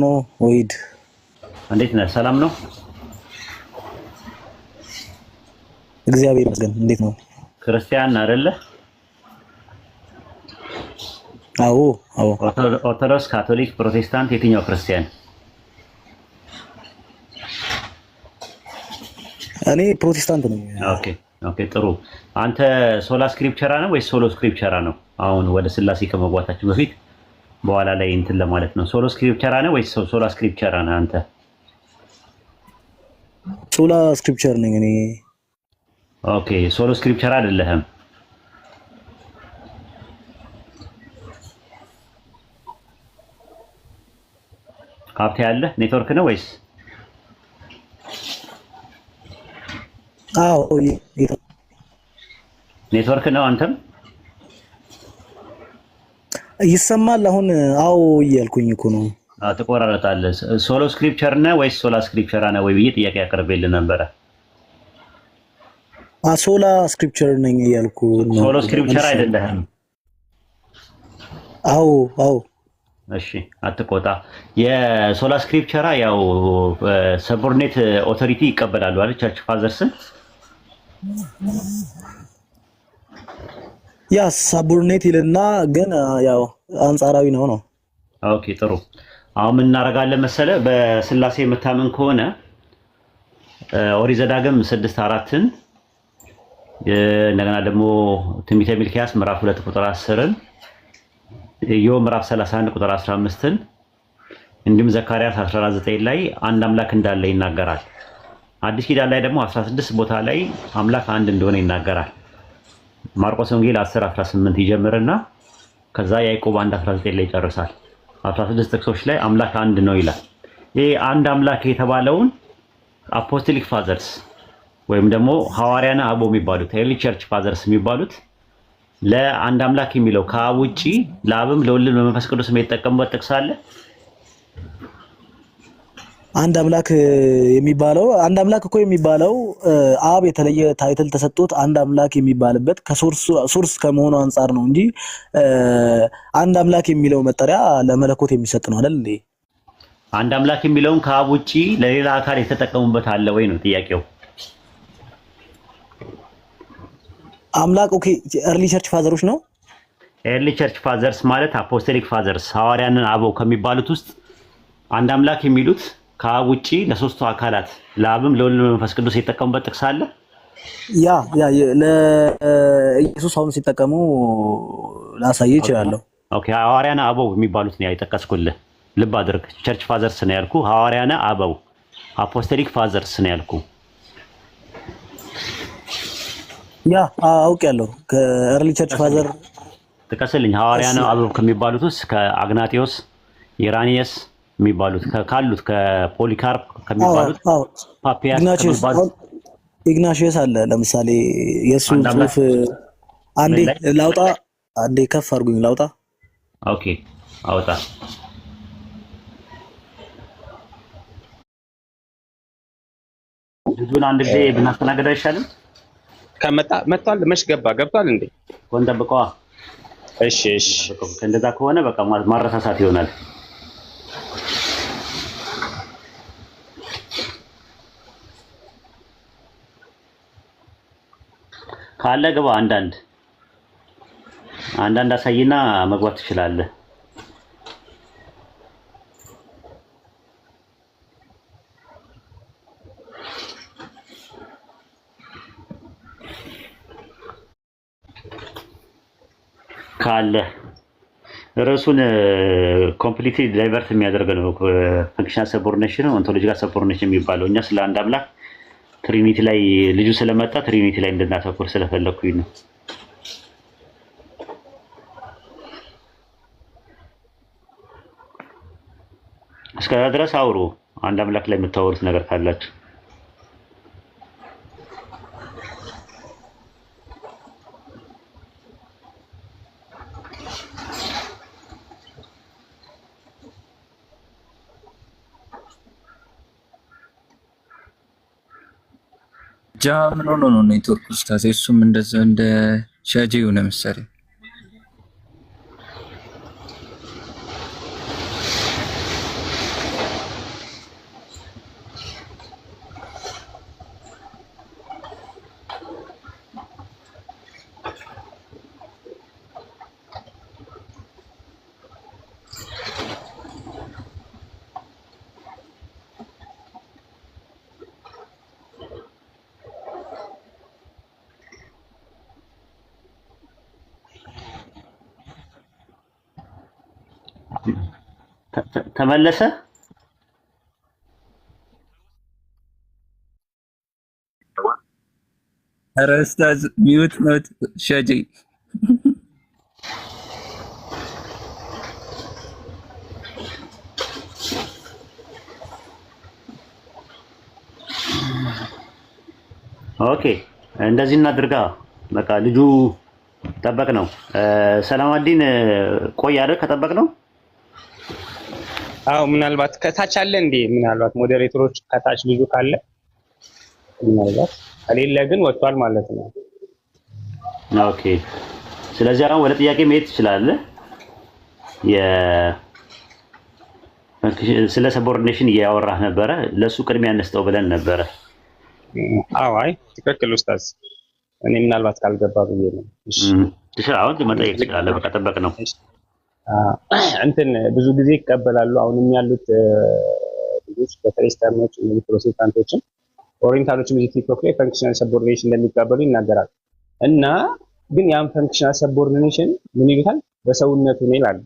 ነው ወይድ
እንዴት ነህ? ሰላም ነው
እግዚአብሔር ይመስገን። እንዴት ነው?
ክርስቲያን አይደለ?
አዎ አዎ።
ኦርቶዶክስ፣ ካቶሊክ፣ ፕሮቴስታንት የትኛው ክርስቲያን?
እኔ ፕሮቴስታንት ነኝ።
ኦኬ ኦኬ ጥሩ። አንተ ሶላ ስክሪፕቸራ ነው ወይስ ሶሎ ስክሪፕቸራ ነው? አሁን ወደ ስላሴ ከመግባታችን በፊት በኋላ ላይ እንትን ለማለት ነው። ሶሎ ስክሪፕቸራ ነው ወይስ ሶላ ስክሪፕቸራ ነው አንተ?
ሶላ ስክሪፕቸር ነኝ እኔ።
ኦኬ ሶሎ ስክሪፕቸራ አይደለህም? ሀብቴ ያለ ኔትወርክ ነው ወይስ?
አዎ
ኔትወርክ ነው። አንተም
ይሰማል አሁን? አዎ እያልኩኝ እኮ ነው።
ትቆራረጣለህ። ሶሎ ስክሪፕቸር ነህ ወይስ ሶላ ስክሪፕቸራ ነህ ወይ ብዬ ጥያቄ አቅርቤልህ ነበረ።
ሶላ ስክሪፕቸር ነኝ እያልኩ ነው።
ሶሎ ስክሪፕቸር አይደለህም?
አዎ አዎ።
እሺ አትቆጣ። የሶላ ስክሪፕቸራ ያው ሰቦርኔት ኦቶሪቲ ይቀበላሉ አይደል? ቸርች ፋዘርስን
ያ ሳቡርኔት ይልና ግን ያው አንጻራዊ ነው ነው።
ኦኬ ጥሩ። አሁን ምን እናደርጋለን መሰለ፣ በስላሴ የምታምን ከሆነ ኦሪት ዘዳግም 6:4ን እንደገና ደግሞ ትንቢተ ሚልክያስ ምዕራፍ 2 ቁጥር 10ን ኢዮብ ምዕራፍ 31 ቁጥር 15ን እንዲሁም ዘካርያስ 14:9 ላይ አንድ አምላክ እንዳለ ይናገራል። አዲስ ኪዳን ላይ ደግሞ 16 ቦታ ላይ አምላክ አንድ እንደሆነ ይናገራል። ማርቆስ ወንጌል 10:18 ይጀምርና ከዛ ያዕቆብ 1:19 ላይ ይጨርሳል። 16 ጥቅሶች ላይ አምላክ አንድ ነው ይላል። ይሄ አንድ አምላክ የተባለውን አፖስቶሊክ ፋዘርስ ወይም ደግሞ ሐዋርያና አበው የሚባሉት ኤርሊ ቸርች ፋዘርስ የሚባሉት ለአንድ አምላክ የሚለው ከአብ ውጪ ለአብም ለወልድም ለመንፈስ ቅዱስ የሚጠቀሙበት ጥቅስ አለ።
አንድ አምላክ የሚባለው አንድ አምላክ እኮ የሚባለው አብ የተለየ ታይትል ተሰጥቶት አንድ አምላክ የሚባልበት ከሶርስ ከመሆኑ አንፃር ነው እንጂ አንድ አምላክ የሚለው መጠሪያ ለመለኮት የሚሰጥ ነው አይደል እንዴ?
አንድ አምላክ የሚለውን ከአብ ውጪ ለሌላ አካል የተጠቀሙበት አለ ወይ ነው ጥያቄው።
አምላክ ኦኬ ኤርሊ ቸርች ፋዘሮች ነው።
ኤርሊ ቸርች ፋዘርስ ማለት አፖስቶሊክ ፋዘርስ ሐዋርያንን አበው ከሚባሉት ውስጥ አንድ አምላክ የሚሉት ከአብ ውጪ ለሶስቱ አካላት ለአብም ለወልድም ለመንፈስ ቅዱስ የተጠቀሙበት ጥቅስ አለ።
ያ ለኢየሱስ አሁን ሲጠቀሙ ላሳይ ይችላል።
ኦኬ ሐዋርያና አበው የሚባሉት ነው የጠቀስኩልህ። ልብ አድርግ። ቸርች ፋዘርስ ነው ያልኩ፣ ሐዋርያና አበው አፖስቶሊክ ፋዘርስ ነው ያልኩ።
ያ አውቄያለሁ። ከኤርሊ ቸርች ፋዘር
ጥቀስልኝ። ሐዋርያና አበው ከሚባሉት ውስጥ ከአግናጢዮስ፣ ኢራኒየስ የሚባሉት ካሉት ከፖሊካርፕ ከሚባሉት ፓፒያስ ከሚባሉት
ኢግናሺየስ አለ። ለምሳሌ የሱ ጽሑፍ አንዴ ላውጣ፣ አንዴ ከፍ አድርጉኝ ላውጣ።
ኦኬ አውጣ። ልጁን አንድ ጊዜ ብናስተናግድ አይሻልም?
ከመጣ መጥቷል። መች ገብቷል እንዴ?
ወንጠብቀዋ።
እሺ እሺ፣
እንደዛ ከሆነ በቃ ማረሳሳት ይሆናል። ካለ ግባ። አንዳንድ አሳይና መግባት ትችላለህ። ካለ ርዕሱን ኮምፕሊትሊ ዳይቨርት የሚያደርግ ነው። ፈንክሽናል ሰቦርዲኔሽን ኦንቶሎጂካል ሰቦርዲኔሽን የሚባለው እኛ ስለ አንድ አምላክ ትሪኒቲ ላይ ልጁ ስለመጣ ትሪኒቲ ላይ እንድናተኩር ስለፈለኩኝ ነው። እስከዛ ድረስ አውሩ። አንድ አምላክ ላይ የምታወሩት ነገር ካላችሁ
ጃ ምን ሆኖ ነው ኔትወርክ ኡስታዝ? እሱም እንደዛ እንደ ሻጂው ነው መሰለኝ።
ተመለሰ።
ኧረ ኡስታዝ ሚውት ነው ሻጂ።
ኦኬ እንደዚህ እናድርጋ። በቃ ልጁ ጠበቅ ነው። ሰላማዲን ቆይ አይደል? ከጠበቅ ነው።
አዎ ምናልባት ከታች አለ እንዴ? ምናልባት ሞዴሬተሮች ከታች ልጁ ካለ ምናልባት፣ ከሌለ ግን ወጥቷል ማለት ነው።
ኦኬ ስለዚህ አሁን ወደ ጥያቄ መሄድ ትችላለህ። ስለ ሰቦርዲኔሽን እያወራህ ነበረ። ለሱ ቅድሚያ እንስጠው ብለን ነበረ።
አዎ አይ ትክክል ኡስታዝ። እኔ ምናልባት ካልገባ ብዬ ነው። እሺ
አሁን መጠየቅ ትችላለህ። በቃ ጠበቅ ነው።
እንትን ብዙ ጊዜ ይቀበላሉ። አሁንም ያሉት ልጆች በተለይ ስታርኖች እና ፕሮቴስታንቶችን ኦሪየንታሎችም እዚህ ቲክቶክ ላይ ፈንክሽናል ሰቦርዲኔሽን እንደሚቀበሉ ይናገራሉ። እና ግን ያን ፈንክሽናል ሰቦርዲኔሽን ምን ይሉታል? በሰውነቱ ነው ይላሉ።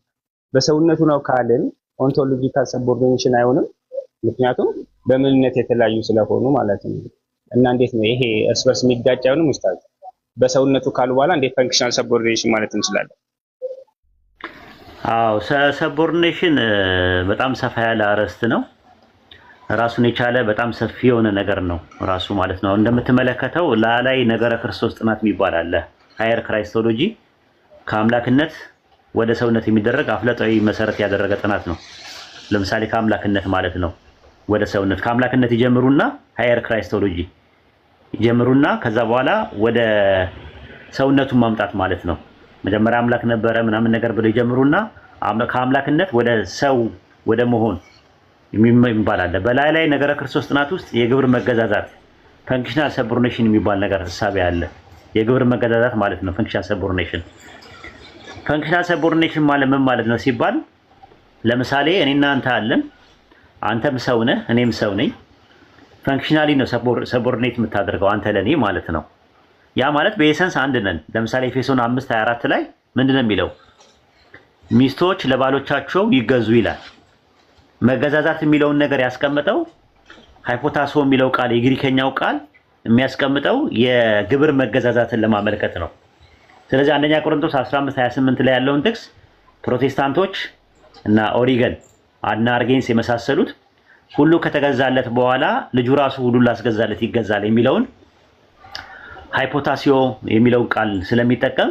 በሰውነቱ ነው ካልን ኦንቶሎጂካል ሰቦርዲኔሽን አይሆንም። ምክንያቱም በምንነት የተለያዩ ስለሆኑ ማለት ነው። እና እንዴት ነው ይሄ እርስ በርስ የሚጋጭ አይሆንም ኡስታዝ? በሰውነቱ ካሉ በኋላ እንዴት ፈንክሽናል ሰቦርዲኔሽን ማለት እንችላለን?
አዎ ሰቦርዲኔሽን በጣም ሰፋ ያለ አርዕስት ነው። ራሱን የቻለ በጣም ሰፊ የሆነ ነገር ነው ራሱ ማለት ነው። እንደምትመለከተው ላላይ ነገረ ክርስቶስ ጥናት የሚባል አለ። ሃየር ክራይስቶሎጂ ከአምላክነት ወደ ሰውነት የሚደረግ አፍለጣዊ መሰረት ያደረገ ጥናት ነው። ለምሳሌ ከአምላክነት ማለት ነው ወደ ሰውነት፣ ከአምላክነት ይጀምሩና ሃየር ክራይስቶሎጂ ይጀምሩና ከዛ በኋላ ወደ ሰውነቱን ማምጣት ማለት ነው። መጀመሪያ አምላክ ነበረ ምናምን ነገር ብለው ይጀምሩና ከአምላክነት ወደ ሰው ወደ መሆን የሚባል አለ። በላይ ላይ ነገረ ክርስቶስ ጥናት ውስጥ የግብር መገዛዛት ፈንክሽናል ሰቦርዲኔሽን የሚባል ነገር ሐሳብ አለ። የግብር መገዛዛት ማለት ነው ፈንክሽናል ሰቦርዲኔሽን። ፈንክሽናል ሰቦርዲኔሽን ማለት ምን ማለት ነው ሲባል፣ ለምሳሌ እኔና አንተ አለን። አንተም ሰው ነህ፣ እኔም ሰው ነኝ። ፈንክሽናሊ ነው ሰቦርዲኔት የምታደርገው አንተ ለኔ ማለት ነው። ያ ማለት በኤሰንስ አንድ ነን። ለምሳሌ ኤፌሶን 5:24 ላይ ምንድነው የሚለው? ሚስቶች ለባሎቻቸው ይገዙ ይላል። መገዛዛት የሚለውን ነገር ያስቀምጠው ሃይፖታሶ የሚለው ቃል የግሪከኛው ቃል የሚያስቀምጠው የግብር መገዛዛትን ለማመልከት ነው። ስለዚህ አንደኛ ቆሮንቶስ 15:28 ላይ ያለውን ጥቅስ ፕሮቴስታንቶች እና ኦሪገን እና አርጌንስ የመሳሰሉት ሁሉ ከተገዛለት በኋላ ልጁ ራሱ ሁሉ ላስገዛለት ይገዛል የሚለውን ሃይፖታሲዮ የሚለው ቃል ስለሚጠቀም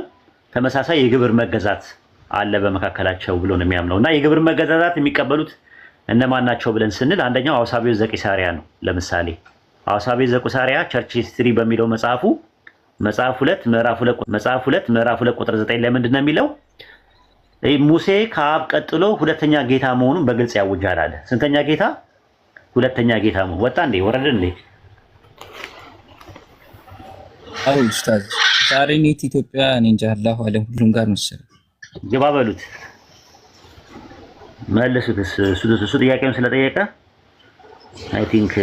ተመሳሳይ የግብር መገዛት አለ በመካከላቸው ብሎ ነው የሚያምነው እና የግብር መገዛዛት የሚቀበሉት እነማን ናቸው ብለን ስንል አንደኛው አውሳቤው ዘቂሳሪያ ነው። ለምሳሌ አውሳቤው ዘቂሳሪያ ቸርች ሂስትሪ በሚለው መጽሐፉ ምዕራፍ 2 ምዕራፍ 2 ቁጥር 9 ላይ ምንድነው የሚለው? ሙሴ ከአብ ቀጥሎ ሁለተኛ ጌታ መሆኑን በግልጽ ያውጃል አለ። ስንተኛ ጌታ? ሁለተኛ ጌታ መሆኑ ወጣ እንዴ ወረደ እንዴ?
አው ኡስታዝ ዛሬ ኔት ኢትዮጵያ እኔ እንጃ አላሁ አለ ሁሉም ጋር መሰለኝ
ጀባ በሉት መልሱት። እሱ ጥያቄውን ስለጠየቀ አይ ቲንክ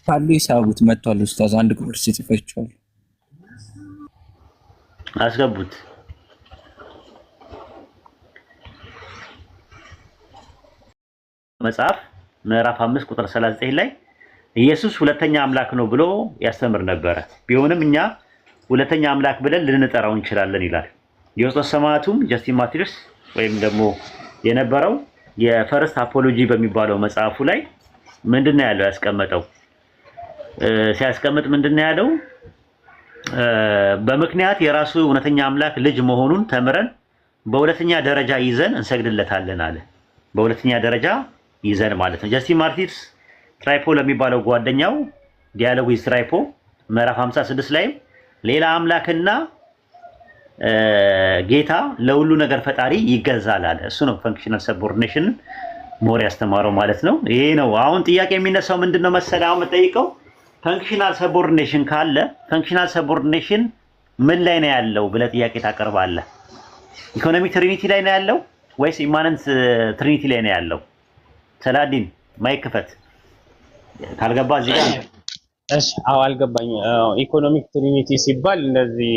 ካሉ ይሳቡት መጥቷል። ኡስታዝ አንድ ቁጥር ሲጽፈችዋል
አስገቡት። መጽሐፍ ምዕራፍ 5 ቁጥር 39 ላይ ኢየሱስ ሁለተኛ አምላክ ነው ብሎ ያስተምር ነበረ። ቢሆንም እኛ ሁለተኛ አምላክ ብለን ልንጠራው እንችላለን ይላል። የውስጥ ሰማዕቱም ጀስቲን ማርቲርስ ወይም ደግሞ የነበረው የፈርስት አፖሎጂ በሚባለው መጽሐፉ ላይ ምንድነው ያለው ያስቀመጠው? ሲያስቀምጥ ምንድነው ያለው? በምክንያት የራሱ እውነተኛ አምላክ ልጅ መሆኑን ተምረን በሁለተኛ ደረጃ ይዘን እንሰግድለታለን አለ። በሁለተኛ ደረጃ ይዘን ማለት ነው። ጀስቲን ማርቲርስ ትራይፖ ለሚባለው ጓደኛው ዲያሎግ ዊዝ ትራይፖ ምዕራፍ 56 ላይ ሌላ አምላክና ጌታ ለሁሉ ነገር ፈጣሪ ይገዛል አለ። እሱ ነው ፈንክሽናል ሰቦርዲኔሽን ሞር ያስተማረው ማለት ነው። ይሄ ነው አሁን ጥያቄ የሚነሳው ምንድነው መሰለህ? አሁን የምጠይቀው ፈንክሽናል ሰቦርዲኔሽን ካለ ፈንክሽናል ሰቦርዲኔሽን ምን ላይ ነው ያለው ብለህ ጥያቄ ታቀርባለህ። ኢኮኖሚክ ትሪኒቲ ላይ ነው ያለው ወይስ ኢማነንት ትሪኒቲ ላይ ነው ያለው? ሰላዲን ማይክ ክፈት ካልገባ እዚህ ጋር
እሺ። አዎ አልገባኝ። ኢኮኖሚክ ትሪኒቲ ሲባል እንደዚህ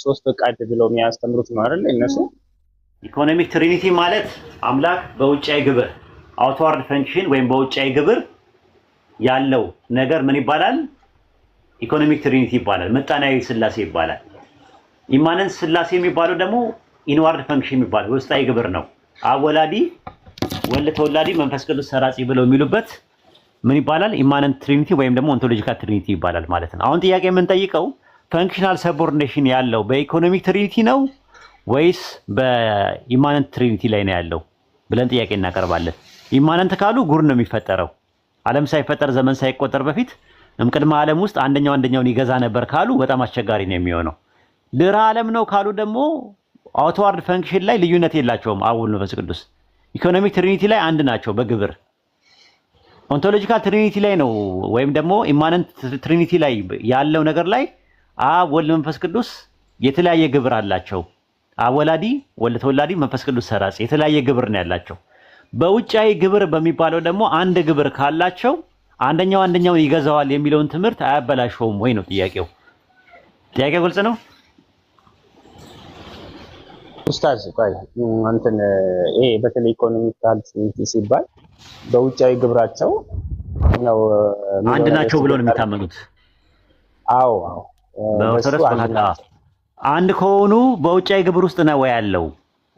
ሶስት ፈቃድ ብለው የሚያስተምሩት ነው አይደል? እነሱ
ኢኮኖሚክ ትሪኒቲ ማለት አምላክ በውጫዊ ግብር አውትዋርድ ፈንክሽን ወይም በውጫዊ ግብር ያለው ነገር ምን ይባላል? ኢኮኖሚክ ትሪኒቲ ይባላል። ምጣኔያዊ ስላሴ ይባላል። ኢማነንት ስላሴ የሚባለው ደግሞ ኢንዋርድ ፈንክሽን የሚባለው ውስጣዊ ግብር ነው። አወላዲ ወልድ ተወላዲ መንፈስ ቅዱስ ሰራጺ ብለው የሚሉበት ምን ይባላል? ኢማነንት ትሪኒቲ ወይም ደግሞ ኦንቶሎጂካል ትሪኒቲ ይባላል ማለት ነው። አሁን ጥያቄ የምንጠይቀው ፈንክሽናል ሰቦርዲኔሽን ያለው በኢኮኖሚክ ትሪኒቲ ነው ወይስ በኢማነንት ትሪኒቲ ላይ ነው ያለው ብለን ጥያቄ እናቀርባለን። ኢማነንት ካሉ ጉር ነው የሚፈጠረው። ዓለም ሳይፈጠር ዘመን ሳይቆጠር በፊት እምቅድመ ዓለም ውስጥ አንደኛውን ይገዛ ነበር ካሉ በጣም አስቸጋሪ ነው የሚሆነው። ድህረ ዓለም ነው ካሉ ደግሞ አውትዋርድ ፈንክሽን ላይ ልዩነት የላቸውም። አብ ወልድ መንፈስ ቅዱስ ኢኮኖሚክ ትሪኒቲ ላይ አንድ ናቸው በግብር። ኦንቶሎጂካል ትሪኒቲ ላይ ነው ወይም ደግሞ ኢማነንት ትሪኒቲ ላይ ያለው ነገር ላይ አብ ወልድ መንፈስ ቅዱስ የተለያየ ግብር አላቸው። አወላዲ ወልድ ተወላዲ መንፈስ ቅዱስ ሰራጺ የተለያየ ግብር ነው ያላቸው። በውጫዊ ግብር በሚባለው ደግሞ አንድ ግብር ካላቸው አንደኛውን ይገዛዋል የሚለውን ትምህርት አያበላሸውም ወይ ነው ጥያቄው። ጥያቄው ግልጽ ነው
ኡስታዝ? ቆይ እንትን ይሄ በተለይ ኢኮኖሚካል ትሪኒቲ ሲባል በውጫዊ ግብራቸው ነው
አንድ ናቸው ብለው ነው የሚታመኑት።
አዎ
በኦርቶዶክስ አንድ ከሆኑ በውጫዊ ግብር ውስጥ ነው ያለው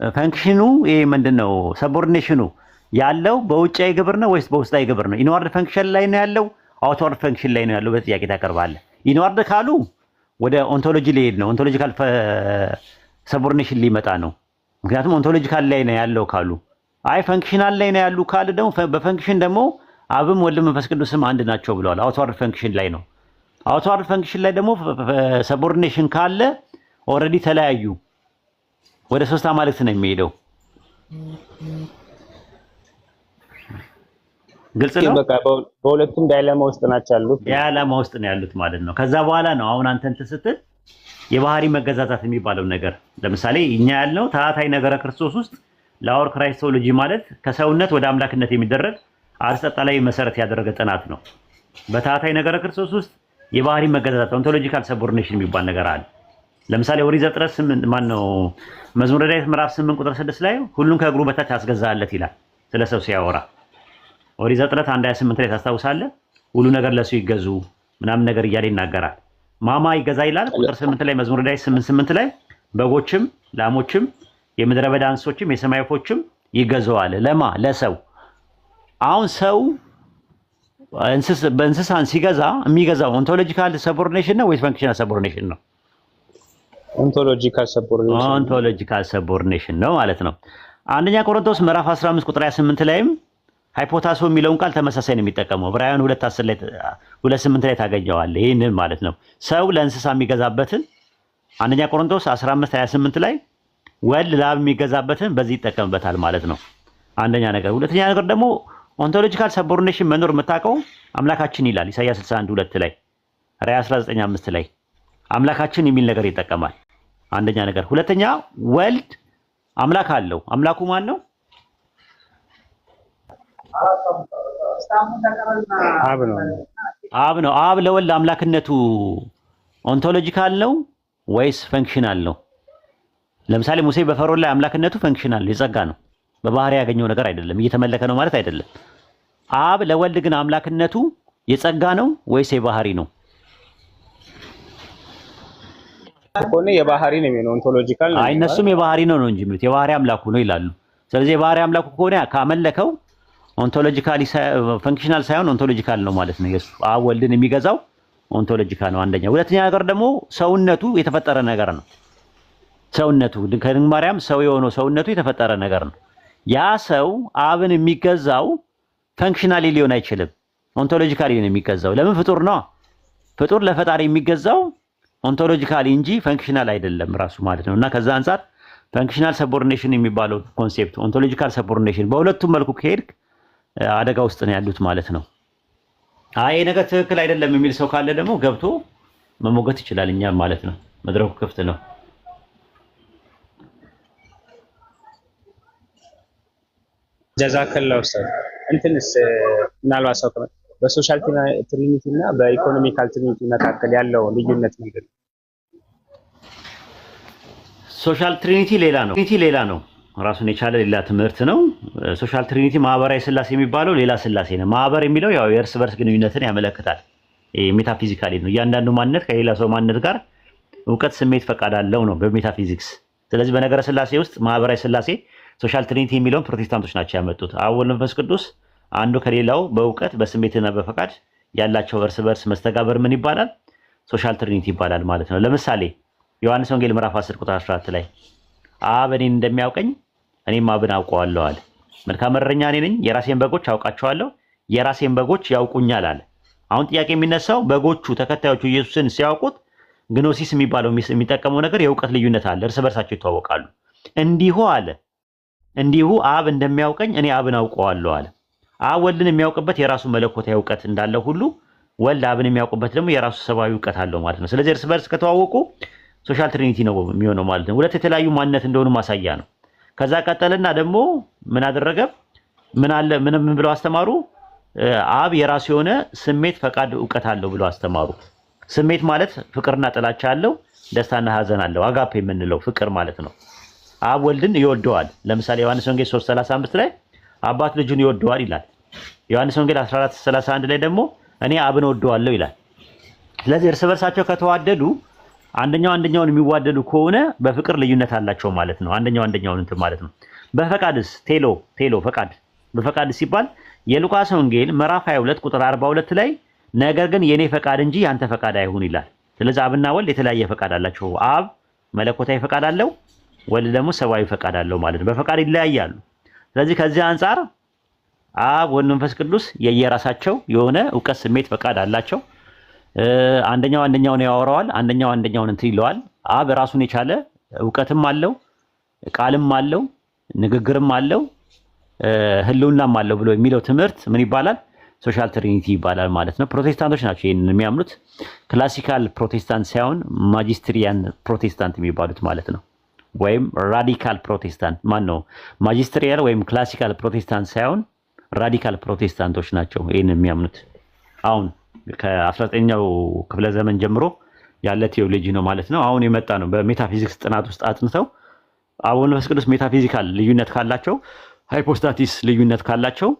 ፈንክሽኑ። ይሄ ምንድነው ሰቦርዲኔሽኑ ያለው በውጫዊ ግብር ነው ወይስ በውስጣዊ ግብር ነው? ኢንዋርድ ፈንክሽን ላይ ነው ያለው አውትዋርድ ፈንክሽን ላይ ነው ያለው? በጥያቄ ታቀርባለህ። ኢንዋርድ ካሉ ወደ ኦንቶሎጂ ሊሄድ ነው። ኦንቶሎጂካል ሰቦርዲኔሽን ሊመጣ ነው። ምክንያቱም ኦንቶሎጂካል ላይ ነው ያለው ካሉ፣ አይ ፈንክሽናል ላይ ነው ያሉ ካለ ደግሞ በፈንክሽን ደግሞ አብም ወልድ መንፈስ ቅዱስም አንድ ናቸው ብለዋል። አውትዋርድ ፈንክሽን ላይ ነው። አውትዋርድ ፈንክሽን ላይ ደግሞ ሰቦርዲኔሽን ካለ ኦልሬዲ ተለያዩ። ወደ ሶስት አማልክት ነው የሚሄደው። ግልጽ ነው።
በቃ በሁለቱም ዳይላማ ውስጥ ናቸው ያሉት።
ዳይላማ ውስጥ ነው ያሉት ማለት ነው። ከዛ በኋላ ነው አሁን አንተ እንትን ስትል የባህሪ መገዛዛት የሚባለው ነገር። ለምሳሌ እኛ ያልነው ታህታይ ነገረ ክርስቶስ ውስጥ ለአወር ክራይስቶሎጂ ማለት ከሰውነት ወደ አምላክነት የሚደረግ አርስጠጣላይ መሰረት ያደረገ ጥናት ነው። በታህታይ ነገረ ክርስቶስ ውስጥ የባህሪ መገዛዛት ኦንቶሎጂካል ሰቦርዲኔሽን የሚባል ነገር አለ። ለምሳሌ ኦሪት ዘፍጥረት 8 ማነው መዝሙረ ዳዊት ምዕራፍ 8 ቁጥር 6 ላይ ሁሉን ከእግሩ በታች አስገዛለት ይላል ስለ ሰው ሲያወራ። ኦሪት ዘፍጥረት 1:28 ላይ ታስታውሳለህ? ሁሉ ነገር ለሱ ይገዙ ምናምን ነገር እያለ ይናገራል። ማማ ይገዛ ይላል ቁጥር 8 ላይ መዝሙር ላይ 8 ላይ በጎችም ላሞችም የምድረ በዳ እንስሶችም የሰማይ ወፎችም ይገዛዋል። ለማ ለሰው አሁን ሰው በእንስሳን ሲገዛ የሚገዛው ኦንቶሎጂካል ሰቦርዲኔሽን ነው ወይስ ፈንክሽናል ሰቦርዲኔሽን ነው?
ኦንቶሎጂካል
ሰቦርዲኔሽን ነው ማለት ነው። አንደኛ ቆሮንቶስ ምዕራፍ 15 ቁጥር 28 ላይም ሃይፖታሶ የሚለውን ቃል ተመሳሳይ ነው የሚጠቀመው። ዕብራውያን 2:10 ላይ 2:8 ላይ ታገኘዋለህ። ይሄንን ማለት ነው ሰው ለእንስሳ የሚገዛበትን አንደኛ ቆሮንቶስ 15:28 ላይ ወልድ ለአብ የሚገዛበትን በዚህ ይጠቀምበታል ማለት ነው። አንደኛ ነገር። ሁለተኛ ነገር ደግሞ ኦንቶሎጂካል ሰቦርዲኔሽን መኖር የምታውቀው አምላካችን ይላል ኢሳይያስ 61:2 ላይ ራዕይ 19:5 ላይ አምላካችን የሚል ነገር ይጠቀማል። አንደኛ ነገር። ሁለተኛ ወልድ አምላክ አለው። አምላኩ ማን ነው? አብ ነው። አብ ለወልድ አምላክነቱ ኦንቶሎጂካል ነው ወይስ ፈንክሽናል ነው? ለምሳሌ ሙሴ በፈርዖን ላይ አምላክነቱ ፈንክሽናል የጸጋ ነው። በባህሪ ያገኘው ነገር አይደለም፣ እየተመለከ ነው ማለት አይደለም። አብ ለወልድ ግን አምላክነቱ የጸጋ ነው ወይስ የባህሪ ነው?
ኮኔ የባህሪ ነው የሚሆነው ኦንቶሎጂካል ነው።
እነሱም የባህሪ ነው እንጂ የሚሉት የባህሪ አምላኩ ነው ይላሉ። ስለዚህ የባህሪ አምላኩ ከሆነ ካመለከው ኦንቶሎጂካሊ ፈንክሽናል ሳይሆን ኦንቶሎጂካል ነው ማለት ነው። ኢየሱስ አብ ወልድን የሚገዛው ኦንቶሎጂካል ነው አንደኛ። ሁለተኛ ነገር ደግሞ ሰውነቱ የተፈጠረ ነገር ነው። ሰውነቱ ከድንግል ማርያም ሰው የሆነው ሰውነቱ የተፈጠረ ነገር ነው። ያ ሰው አብን የሚገዛው ፈንክሽናሊ ሊሆን አይችልም፣ ኦንቶሎጂካሊ ነው የሚገዛው። ለምን? ፍጡር ነው። ፍጡር ለፈጣሪ የሚገዛው ኦንቶሎጂካሊ እንጂ ፈንክሽናል አይደለም ራሱ ማለት ነው። እና ከዛ አንፃር ፈንክሽናል ሰቦርዲኔሽን የሚባለው ኮንሴፕት ኦንቶሎጂካል ሰቦርዲኔሽን በሁለቱም መልኩ ከሄድክ አደጋ ውስጥ ነው ያሉት ማለት ነው። አይ ነገር ትክክል አይደለም የሚል ሰው ካለ ደግሞ ገብቶ መሞገት ይችላል እኛም ማለት ነው። መድረኩ ክፍት ነው።
ጀዛከላሁ ኡስታዝ። እንትንስ ምናልባት ሰው በሶሻል ትሪኒቲ እና በኢኮኖሚካል ትሪኒቲ መካከል ያለው ልዩነት ምንድን ነው?
ሶሻል ትሪኒቲ ሌላ ነው። ራሱን የቻለ ሌላ ትምህርት ነው። ሶሻል ትሪኒቲ ማህበራዊ ስላሴ የሚባለው ሌላ ስላሴ ነው። ማህበር የሚለው ያው የእርስ በርስ ግንኙነትን ያመለክታል። ሜታፊዚካሊ ነው። እያንዳንዱ ማንነት ከሌላ ሰው ማንነት ጋር እውቀት፣ ስሜት፣ ፈቃድ አለው ነው በሜታፊዚክስ። ስለዚህ በነገረ ስላሴ ውስጥ ማህበራዊ ስላሴ ሶሻል ትሪኒቲ የሚለውን ፕሮቴስታንቶች ናቸው ያመጡት። አብ ወልድ መንፈስ ቅዱስ አንዱ ከሌላው በእውቀት በስሜትና በፈቃድ ያላቸው እርስ በርስ መስተጋበር ምን ይባላል? ሶሻል ትሪኒቲ ይባላል ማለት ነው። ለምሳሌ ዮሐንስ ወንጌል ምዕራፍ 10 ቁጥር 14 ላይ አብ እኔን እንደሚያውቀኝ እኔም አብን አውቀዋለሁ አለ። መልካም እረኛ እኔ ነኝ፣ የራሴን በጎች አውቃቸዋለሁ፣ የራሴን በጎች ያውቁኛል አለ። አሁን ጥያቄ የሚነሳው በጎቹ ተከታዮቹ ኢየሱስን ሲያውቁት ግኖሲስ የሚባለው የሚጠቀመው ነገር የእውቀት ልዩነት አለ፣ እርስ በርሳቸው ይተዋወቃሉ። እንዲሁ አብ እንደሚያውቀኝ እኔ አብን አውቀዋለሁ አለ። አብ ወልድን የሚያውቅበት የራሱ መለኮታዊ እውቀት እንዳለ ሁሉ ወልድ አብን የሚያውቅበት ደግሞ የራሱ ሰብአዊ እውቀት አለው ማለት ነው። ስለዚህ እርስ በርስ ከተዋወቁ ሶሻል ትሪኒቲ ነው የሚሆነው ማለት ነው። ሁለት የተለያዩ ማንነት እንደሆኑ ማሳያ ነው። ከዛ ቀጠልና ደግሞ ምን አደረገ? ምን ብለው አስተማሩ? አብ የራሱ የሆነ ስሜት፣ ፈቃድ፣ እውቀት አለው ብለው አስተማሩ። ስሜት ማለት ፍቅርና ጥላቻ አለው፣ ደስታና ሀዘን አለው። አጋፔ የምንለው ፍቅር ማለት ነው። አብ ወልድን ይወደዋል። ለምሳሌ ዮሐንስ ወንጌል 3:35 ላይ አባት ልጁን ይወደዋል ይላል። ዮሐንስ ወንጌል 14:31 ላይ ደግሞ እኔ አብን ወደዋለሁ ይላል። ስለዚህ እርስ በርሳቸው ከተዋደዱ አንደኛውን የሚዋደዱ ከሆነ በፍቅር ልዩነት አላቸው ማለት ነው። አንደኛውን እንትን ማለት ነው። በፈቃድስ ቴሎ ፈቃድ በፈቃድ ሲባል የሉቃስ ወንጌል ምዕራፍ 22 ቁጥር 42 ላይ ነገር ግን የኔ ፈቃድ እንጂ ያንተ ፈቃድ አይሁን ይላል። ስለዚህ አብና ወልድ የተለያየ ፈቃድ አላቸው። አብ መለኮታዊ ፈቃድ አለው፣ ወልድ ደግሞ ሰብአዊ ፈቃድ አለው ማለት ነው። በፈቃድ ይለያያሉ። ስለዚህ ከዚህ አንፃር አብ ወልድ መንፈስ ቅዱስ የየራሳቸው የሆነ እውቀት፣ ስሜት፣ ፈቃድ አላቸው። አንደኛውን ያወራዋል፣ አንደኛውን እንትን ይለዋል። አብ ራሱን የቻለ እውቀትም አለው፣ ቃልም አለው፣ ንግግርም አለው፣ ህልውናም አለው ብሎ የሚለው ትምህርት ምን ይባላል? ሶሻል ትሪኒቲ ይባላል ማለት ነው። ፕሮቴስታንቶች ናቸው ይሄንን የሚያምኑት። ክላሲካል ፕሮቴስታንት ሳይሆን ማጂስትሪያን ፕሮቴስታንት የሚባሉት ማለት ነው። ወይም ራዲካል ፕሮቴስታንት ማጂስትሪያል ወይም ክላሲካል ፕሮቴስታንት ሳይሆን ራዲካል ፕሮቴስታንቶች ናቸው ይሄንን የሚያምኑት። አሁን ከ19ኛው ክፍለ ዘመን ጀምሮ ያለ ቴዎሎጂ ነው ማለት ነው። አሁን የመጣ ነው። በሜታፊዚክስ ጥናት ውስጥ አጥንተው አብ ወልድ መንፈስ ቅዱስ ሜታፊዚካል ልዩነት ካላቸው፣ ሃይፖስታቲስ ልዩነት ካላቸው፣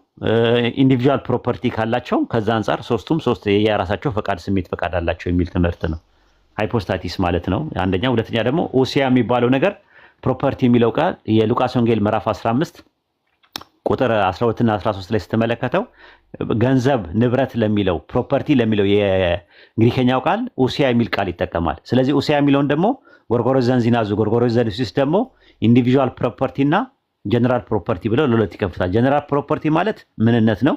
ኢንዲቪጁዋል ፕሮፐርቲ ካላቸው ከዛ አንፃር ሶስት የራሳቸው ፈቃድ፣ ስሜት፣ ፈቃድ አላቸው የሚል ትምህርት ነው። ሃይፖስታቲስ ማለት ነው አንደኛ። ሁለተኛ ደግሞ ኡሲያ የሚባለው ነገር ፕሮፐርቲ የሚለው ቃል የሉቃስ ወንጌል ምዕራፍ 15 ቁጥር 12 እና 13 ላይ ስትመለከተው ገንዘብ ንብረት ለሚለው ፕሮፐርቲ ለሚለው የግሪከኛው ቃል ኡሲያ የሚል ቃል ይጠቀማል። ስለዚህ ኡሲያ የሚለውን ደግሞ ጎርጎሮስ ዘንዚናዙ ጎርጎሮስ ዘንዚስ ደግሞ ኢንዲቪጁዋል ፕሮፐርቲ እና ጀነራል ፕሮፐርቲ ብለው ለሁለት ይከፍታል። ጀነራል ፕሮፐርቲ ማለት ምንነት ነው።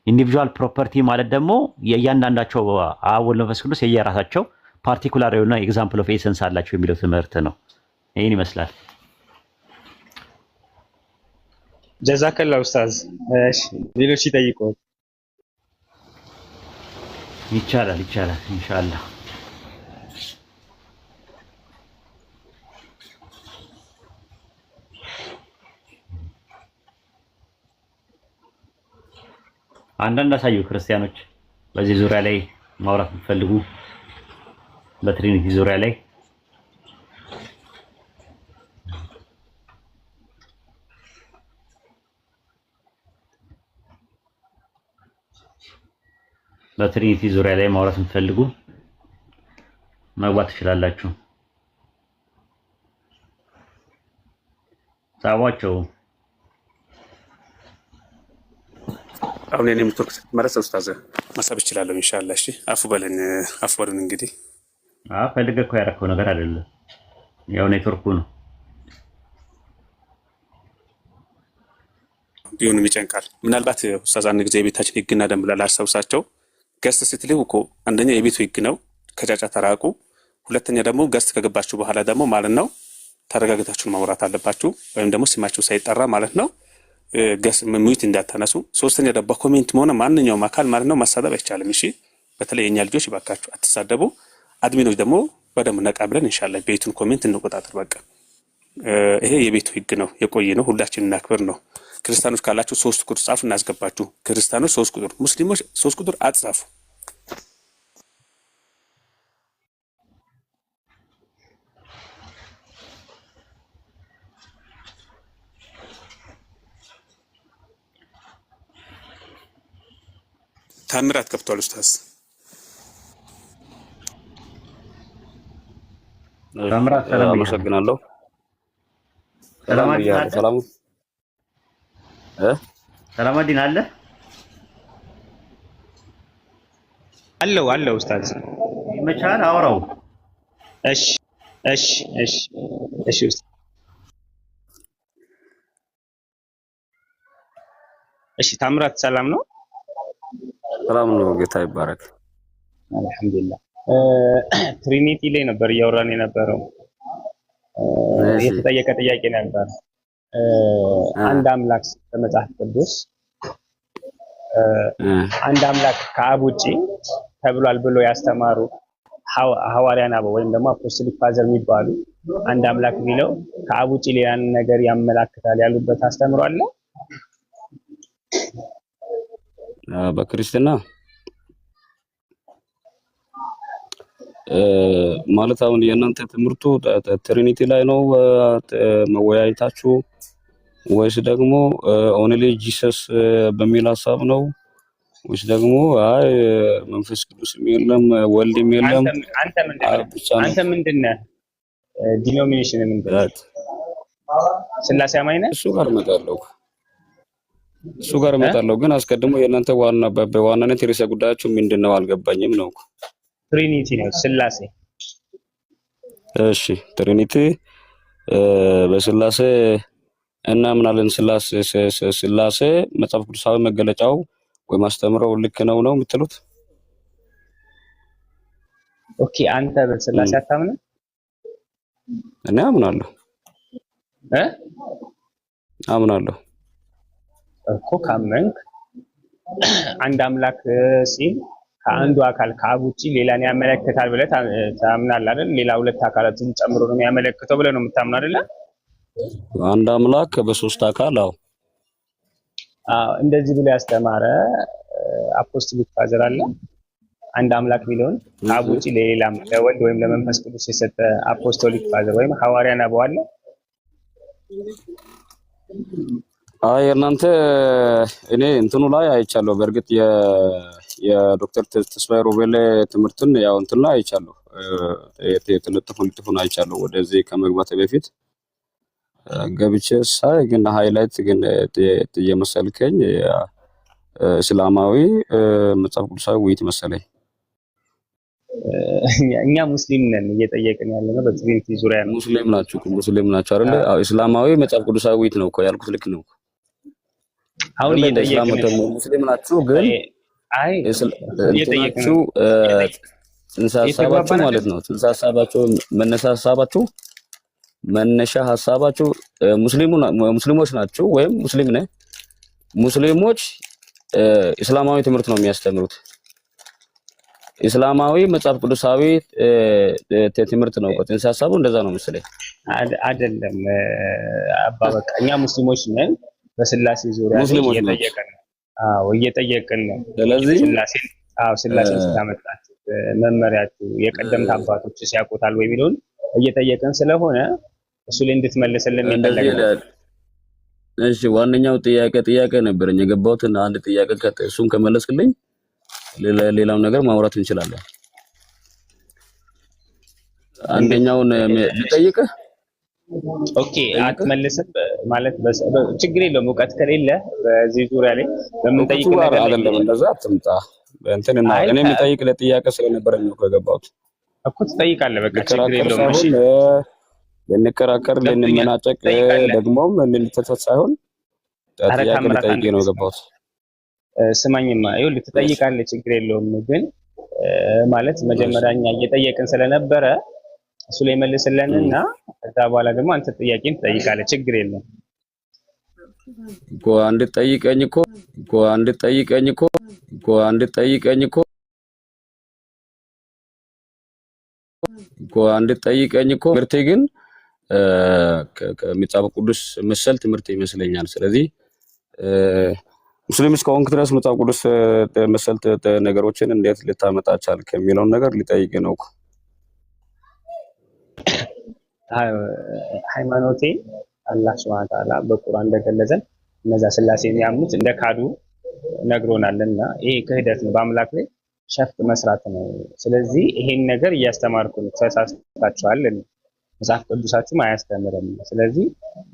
ኢንዲቪጁዋል ፕሮፐርቲ ማለት ደግሞ የእያንዳንዳቸው አብ ወልድ መንፈስ ቅዱስ የየራሳቸው ፓርቲኩላር የሆነ ኤግዛምፕል ኦፍ ኤሰንስ አላቸው የሚለው ትምህርት ነው። ይህን ይመስላል።
ጀዛከላ ኡስታዝ። እሺ ሌሎች ይጠይቁ።
ይቻላል ኢንሻአላህ። አንዳንድ አሳዩ ክርስቲያኖች በዚህ ዙሪያ ላይ ማውራት የምትፈልጉ በትሪኒቲ ዙሪያ ላይ ማውራት የምትፈልጉ መግባት ትችላላችሁ። ጻፏቸው።
አሁን የኔ ኔትወርክ ስትመለስ ኡስታዝ ማሳብ ይችላለሁ ኢንሻአላህ። እሺ አፉ በለን እንግዲህ
ፈልገህ እኮ ያደረከው ነገር አይደለም፣ ያው ኔትወርኩ ነው።
ቢሆንም ይጨንቃል። ምናልባት ኡስታዝ አንድ ጊዜ የቤታችን ህግና ደንብ ላይ ላስታውሳቸው ገስት ስትልው እኮ አንደኛ የቤቱ ህግ ነው ከጫጫ ተራቁ፣ ሁለተኛ ደግሞ ገስት ከገባችሁ በኋላ ደግሞ ማለት ነው ተረጋግታችሁ ማውራት አለባችሁ፣ ወይም ደግሞ ስማችሁ ሳይጠራ ማለት ነው ገስ ሚዩት እንዳታነሱ። ሶስተኛ ደግሞ በኮሜንት ሆነ ማንኛውም አካል ማለት ነው ማሳደብ አይቻልም። እሺ በተለይ የኛ ልጆች ባካችሁ አትሳደቡ። አድሚኖች ደግሞ በደንብ ነቃ ብለን ኢንሻአላህ ቤቱን ኮሜንት እንቆጣጠር። በቃ ይሄ የቤቱ ህግ ነው፣ የቆየ ነው፣ ሁላችንን እናክብር ነው። ክርስቲያኖች ካላችሁ 3 ቁጥር ጻፉ እናስገባችሁ። ክርስቲያኖች 3 ቁጥር፣ ሙስሊሞች 3 ቁጥር አትጻፉ። ታምራት ከፍቷል ኡስታዝ።
ታምራት ሰላም
አመሰግናለሁ። ሰላም
ሰላማዲን አለ
አለው ኡስታዝ
ይመቻል አውራው።
እሺ ኡስታዝ እሺ ታምራት ሰላም ነው?
ሰላም ነው፣ ጌታ ይባረክ።
አልሐምዱሊላህ። ትሪኒቲ ላይ ነበር እያወራን የነበረው። የተጠየቀ ጥያቄ ነበር። አንድ አምላክ በመጽሐፍ ቅዱስ አንድ አምላክ ከአብ ውጪ ተብሏል ብሎ ያስተማሩ ሐዋርያን አበው ወይም ደግሞ አፖስቶሊክ ፋዘር የሚባሉ አንድ አምላክ ቢለው ከአብ ውጪ ሌላን ነገር ያመላክታል ያሉበት አስተምሮ አለ?
በክርስትና ማለት አሁን የእናንተ ትምህርቱ ትሪኒቲ ላይ ነው መወያየታችሁ ወይስ ደግሞ ኦንሊ ጂሰስ በሚል ሀሳብ ነው ወይስ ደግሞ አይ መንፈስ ቅዱስም የለም ወልድም የለም?
አንተ ምንድነህ? ዲኖሚኔሽን ምንድነው? ስላሴ አማኝ ነህ?
እሱ ጋር እመጣለሁ ግን አስቀድሞ የእናንተ ዋና በዋናነት ርዕሰ ጉዳያችሁ ምንድነው አልገባኝም ነው።
ትሪኒቲ ነው፣ ስላሴ።
እሺ ትሪኒቲ በስላሴ እናምናለን። ስላሴ መጽሐፍ ቅዱሳዊ መገለጫው ወይ ማስተምረው ልክ ነው የምትሉት?
ኦኬ አንተ በስላሴ አታምንም?
እኔ አምናለሁ አምናለሁ
እኮ። ካመንክ አንድ አምላክ ሲል ከአንዱ አካል ከአብ ውጪ ሌላን ያመለክታል ብለህ ታምናለህ አይደል? ሌላ ሁለት አካላትን ጨምሮ ነው የሚያመለክተው ብለህ ነው የምታምነው አይደል?
አንድ አምላክ በሶስት አካል። አዎ
እንደዚህ ብሎ ያስተማረ አፖስቶሊክ ፋዘር አለ። አንድ አምላክ ቢለውን ከአብ ውጪ ለሌላም ለወልድ ወይም ለመንፈስ ቅዱስ የሰጠ አፖስቶሊክ ፋዘር ወይም ሐዋርያ ነው አለ።
አይ እናንተ እኔ እንትኑ ላይ አይቻለሁ። በእርግጥ የዶክተር ተስፋዬ ሮቤል ትምህርትን ያው እንትን ላይ አይቻለሁ። የተለጠፉን አይቻለሁ። ወደዚህ ከመግባት በፊት ገብቼ ሳይ ግን ሃይላይት ግን የመሰልከኝ እስላማዊ መጽሐፍ ቅዱሳዊ ውይይት መሰለኝ።
እኛ ሙስሊም ነን እየጠየቅን ያለነው በትሪኒቲ ዙሪያ ነው።
ሙስሊም ናችሁ አይደል? እስላማዊ መጽሐፍ ቅዱሳዊ ውይይት ነው እኮ ያልኩት። ልክ ነው።
አሁን እየጠየቅን
ሙስሊም ናችሁ ግን እየጠየቅናችሁ ጽንሰ ሀሳባችሁ ማለት ነው። ጽንሰ ሀሳባችሁ መነሻ ሀሳባችሁ ሙስሊሞች ናችሁ ወይም ሙስሊም ነህ። ሙስሊሞች እስላማዊ ትምህርት ነው የሚያስተምሩት። እስላማዊ መጽሐፍ ቅዱሳዊ ትምህርት ነው። ጽንሰ ሀሳቡ እንደዛ ነው መሰለኝ።
አይደለም አባ በቃ እኛ ሙስሊሞች ነን። በስላሴ ዙሪያ እየጠየቅን ነው። እየጠየቅን ነው። ስለዚህ ስላሴን ስላመጣችሁ መመሪያችሁ የቀደምት አባቶች ሲያውቁታል ወይ የሚለውን እየጠየቅን ስለሆነ እሱ ላይ እንድትመልስልን ይፈልጋል።
እሺ ዋነኛው ጥያቄ ነበረኝ የገባሁትና አንድ ጥያቄ እሱን ከመለስክልኝ ሌላው ነገር ማውራት እንችላለን። አንደኛውን ልጠይቅህ።
ኦኬ አትመልስም ማለት ችግር የለውም። እውቀት ከሌለ በዚህ ዙሪያ ላይ በምንጠይቅ ነገር
አይደለም እንደዛ አትምጣ እንትና እኔ የምጠይቅ ለጥያቄ ስለነበረ ነው የገባሁት
እኮ ትጠይቃለህ። በቃ ችግር የለውም። እሺ
ልንከራከር ልንመናጨቅ ደግሞም ልንተሰጥ ሳይሆን ጥያቄ ልጠይቅ ነው የገባሁት።
ስማኝማ ይኸውልህ ትጠይቃለህ፣ ችግር የለውም። ግን ማለት መጀመሪያኛ እየጠየቅን ስለነበረ እሱ ላይ መልስልንና ከዛ በኋላ ደግሞ አንተ ጥያቄን ትጠይቃለህ፣ ችግር የለውም።
አንድ ጠይቀኝ እኮ ምርቴ ግን ከመጽሐፍ ቅዱስ መሰል ትምህርት ይመስለኛል። ስለዚህ ሙስሊም እስከሆንክ ድረስ መጽሐፍ ቅዱስ መሰል ነገሮችን እንዴት ልታመጣ ቻልክ የሚለውን ነገር ሊጠይቅ ነው።
ሃይማኖቴ አላህ ሱብሃነሁ ወተዓላ በቁርአን እንደገለጸን እነዛ ስላሴን ያምኑት እንደ ካዱ ነግሮናልና ይሄ ክህደት ነው፣ በአምላክ ላይ ሸፍጥ መስራት ነው። ስለዚህ ይሄን ነገር እያስተማርኩ ነው። ተሳስታችኋል፣ መጽሐፍ ቅዱሳችሁም አያስተምርም። ስለዚህ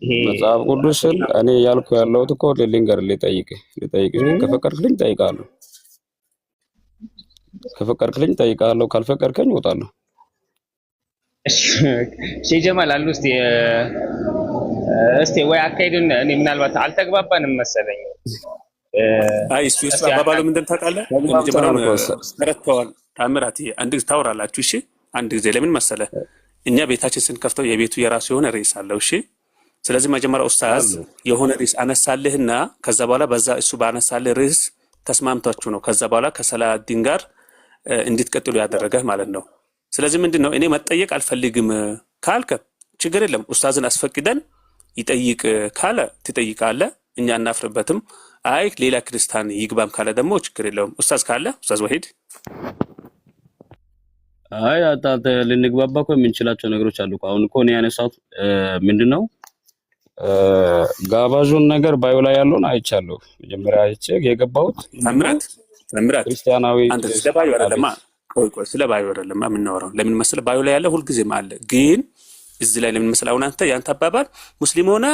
ይሄ
መጽሐፍ ቅዱስን እኔ ያልኩ ያለሁት እኮ ልንገር ልጠይቅ ከፈቀድክልኝ እጠይቃለሁ፣ ከፈቀድክልኝ እጠይቃለሁ፣ ካልፈቀድከኝ እወጣለሁ።
እሺ ጀማል አሉ እስቲ ወይ አካሄዱን እኔ ምናልባት አልተግባባንም መሰለኝ።
አይ እሱ አባባሉ ምንድን ታውቃለህ? መጀመሪያው ተረድተዋል። ታምራት አንድ ጊዜ ታወራላችሁ። እሺ አንድ ጊዜ ለምን መሰለ እኛ ቤታችን ስንከፍተው የቤቱ የራሱ የሆነ ርዕስ አለው። እሺ ስለዚህ መጀመሪያ ኡስታዝ የሆነ ርዕስ አነሳልህና ከዛ በኋላ በዛ እሱ ባነሳልህ ርዕስ ተስማምታችሁ ነው ከዛ በኋላ ከሰላዲን ጋር እንድትቀጥሉ ያደረገህ ማለት ነው። ስለዚህ ምንድነው እኔ መጠየቅ አልፈልግም ካልከ ችግር የለም። ኡስታዝን አስፈቅደን ይጠይቅ ካለ ትጠይቃለህ፣ እኛ እናፍርበትም። አይ ሌላ ክርስቲያን ይግባም ካለ ደግሞ ችግር የለውም። ኡስታዝ ካለ ኡስታዝ ወሂድ
አይ አጣተ ልንግባባ እኮ የምንችላቸው ነገሮች አሉ። አሁን እኮ እኔ ያነሳሁት ምንድነው ጋባዡን ነገር ባዩ ላይ ያለውን አይቻለሁ። መጀመሪያ አይቼ የገባሁት
ታምራት
ክርስቲያናዊ
አንተ ስለባዩ አይደለም ቆይ ስለባዩ አይደለም የምናወራው። ለምን መሰለ ባዩ ላይ ያለ ሁልጊዜም አለ። ግን እዚህ ላይ ለምን መሰለ አሁን አንተ ያንተ አባባል ሙስሊም ሆነ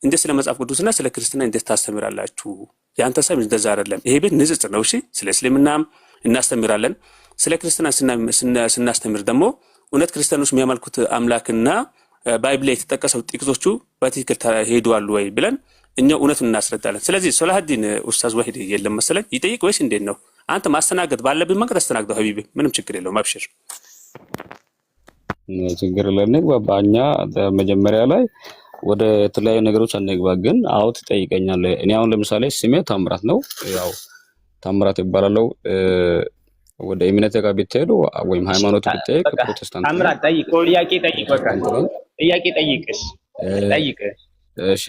እንደ ስለ መጽሐፍ ቅዱስና ስለ ክርስትና እንዴት ታስተምራላችሁ? ያንተ ሰብ እንደዛ አይደለም። ይሄ ቤት ንጽጽር ነው። እሺ ስለ እስልምናም እናስተምራለን። ስለ ክርስትና ስናስተምር ደግሞ እውነት ክርስቲያኖች የሚያመልኩት አምላክና ባይብል ላይ የተጠቀሰው ጥቅሶቹ በትክክል ሄደዋል ወይ ብለን እኛ እውነቱን እናስረዳለን። ስለዚህ ሶላህዲን ኡስታዝ ወሂድ የለም መሰለኝ ይጠይቅ ወይስ እንዴት ነው? አንተ ማስተናገድ ባለብህ መንገድ አስተናግደው ሀቢቢ፣ ምንም ችግር የለውም። አብሽር
ችግር ለንግባባ። እኛ መጀመሪያ ላይ ወደ ተለያዩ ነገሮች አንግባ። ግን አው ትጠይቀኛለህ። እኔ አሁን ለምሳሌ ስሜ ታምራት ነው፣ ያው ታምራት ይባላልው። ወደ እምነት ጋር ብትሄዱ ወይም ሃይማኖት ብትጠይቅ ፕሮቴስታንት
ታምራት ጠይቅ፣ ጥያቄ ጠይቅ፣ በቃ ጥያቄ ጠይቅሽ ጠይቅ።
እሺ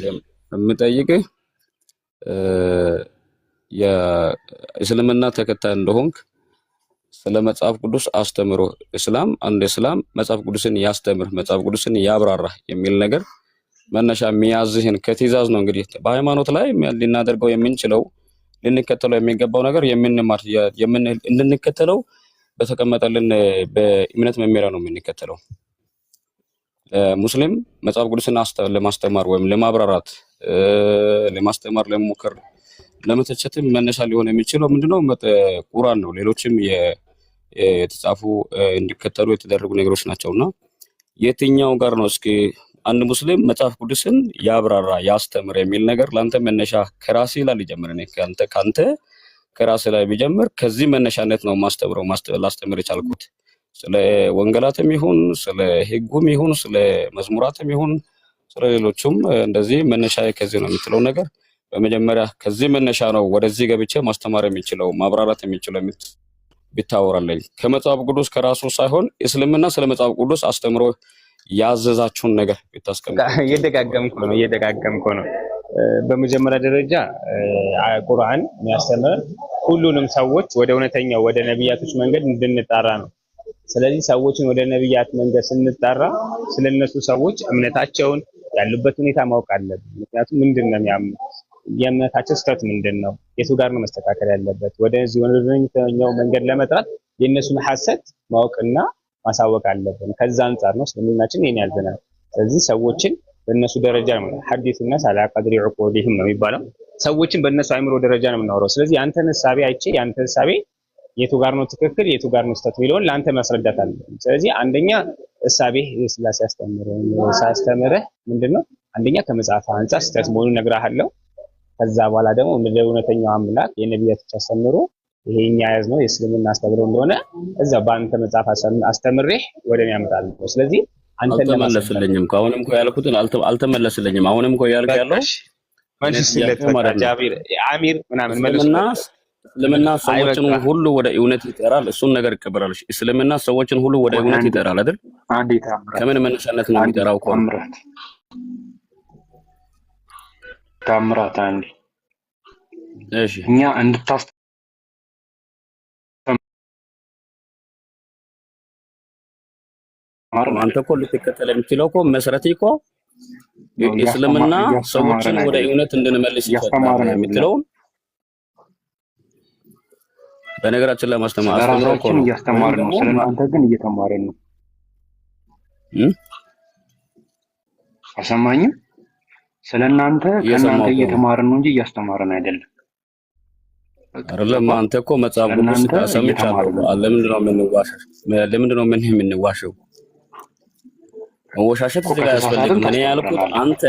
የምጠይቅህ የእስልምና ተከታይ እንደሆንክ ስለ መጽሐፍ ቅዱስ አስተምሮ እስላም አንድ እስላም መጽሐፍ ቅዱስን ያስተምር መጽሐፍ ቅዱስን ያብራራ የሚል ነገር መነሻ የሚያዝህን ከትእዛዝ ነው። እንግዲህ በሃይማኖት ላይ ልናደርገው የምንችለው ልንከተለው የሚገባው ነገር የምንማር እንድንከተለው በተቀመጠልን በእምነት መመሪያ ነው የምንከተለው። ሙስሊም መጽሐፍ ቅዱስን ለማስተማር ወይም ለማብራራት ለማስተማር ለመሞከር ለመተቸትም መነሻ ሊሆን የሚችለው ምንድነው? ቁርአን ነው። ሌሎችም የተጻፉ እንዲከተሉ የተደረጉ ነገሮች ናቸውና የትኛው ጋር ነው እስኪ አንድ ሙስሊም መጽሐፍ ቅዱስን ያብራራ ያስተምር የሚል ነገር ላንተ መነሻ ከራሴ ላይ ሊጀምር ነው። ካንተ ከራሴ ላይ ቢጀምር ከዚህ መነሻነት ነው ላስተምር የቻልኩት። ስለ ወንጌላትም ይሁን ስለ ሕጉም ይሁን ስለ መዝሙራትም ይሁን ስለ ሌሎችም እንደዚህ መነሻ ከዚህ ነው የምትለው ነገር በመጀመሪያ ከዚህ መነሻ ነው ወደዚህ ገብቼ ማስተማር የሚችለው ማብራራት የሚችለው ቢታወራለኝ ከመጽሐፍ ቅዱስ ከራሱ ሳይሆን እስልምና ስለ መጽሐፍ ቅዱስ አስተምሮ ያዘዛችሁን ነገር ቢታስቀምጡ።
እየደጋገምኩ ነው። በመጀመሪያ ደረጃ ቁርአን የሚያስተምር ሁሉንም ሰዎች ወደ እውነተኛው ወደ ነብያቶች መንገድ እንድንጣራ ነው። ስለዚህ ሰዎችን ወደ ነብያት መንገድ ስንጣራ ስለነሱ ሰዎች እምነታቸውን ያሉበት ሁኔታ ማወቅ አለብን። ምክንያቱም ምንድነው የሚያምኑት? የእምነታቸው ስህተት ምንድነው? የቱ ጋር ነው መስተካከል ያለበት? ወደዚህ ወደኛው መንገድ ለመጥራት የእነሱን ሐሰት ማወቅና ማሳወቅ አለብን። ከዛ አንፃር ነው እስልምናችን ይሄን ያዘናል። ስለዚህ ሰዎችን በእነሱ ደረጃ ነው ሐዲስና ሳላ ቀድሪ ዑቁዲህም ነው የሚባለው። ሰዎችን በእነሱ አይምሮ ደረጃ ነው የምናወራው። ስለዚህ ያንተን ሐሳቤ አይቼ ያንተን ሐሳቤ የቱ ጋር ነው ትክክል የቱ ጋር ነው ስህተት የሚለውን ለአንተ ማስረዳት አለብን። ስለዚህ አንደኛ ሐሳቤ የስላሴ አስተምረህ ምንድነው አንደኛ ከመጽሐፍ አንፃር ስህተት መሆኑን ነግሬሃለሁ። ከዛ በኋላ ደግሞ እንደ እውነተኛው አምላክ የነብያቶች አስተምሮ ይሄኛ ያዝነው የእስልምና አስተምሮ እንደሆነ እዛ በአንተ መጽሐፍ አስተምሬህ ወደኔ ያመጣልኝ። ስለዚህ አንተ
አልተመለስልኝም። አሁንም እኮ ያልኩትን አልተመለስልኝም። አሁንም እኮ ያልኩ ያለው
ጃቢር አሚር ምናምን መልስና
እስልምና ሰዎችን ሁሉ ወደ እውነት ይጠራል። እሱን ነገር ይቀበላል። እስልምና ሰዎችን ሁሉ ወደ እውነት ይጠራል አይደል? ከምን መነሻነት ነው የሚጠራው?
ታምራት አንዴ
እሺ
እኛ እንድታስተምር
አንተ እኮ ልትከተል የምትችለው እኮ መሰረቴ እኮ እስልምና ሰዎችን ወደ እውነት እንድንመልስ ይፈቅዳል የምትለውን በነገራችን ላይ ማስተማር አስተምረው እኮ ነው
እያስተማርን ነው። ስለናንተ ግን እየተማርን ነው። አሰማኝም ስለናንተ ከናንተ እየተማርን ነው እንጂ እያስተማርን አይደለም።
አይደለም አንተ እኮ መጽሐፍ ቅዱስ ሰምቻለሁ። ለምንድን ነው የምንዋሸው? ለምንድን ነው የምንዋሸው? መወሻሸት እዚህ ጋር ያስፈልግም። እኔ ያልኩት አንተ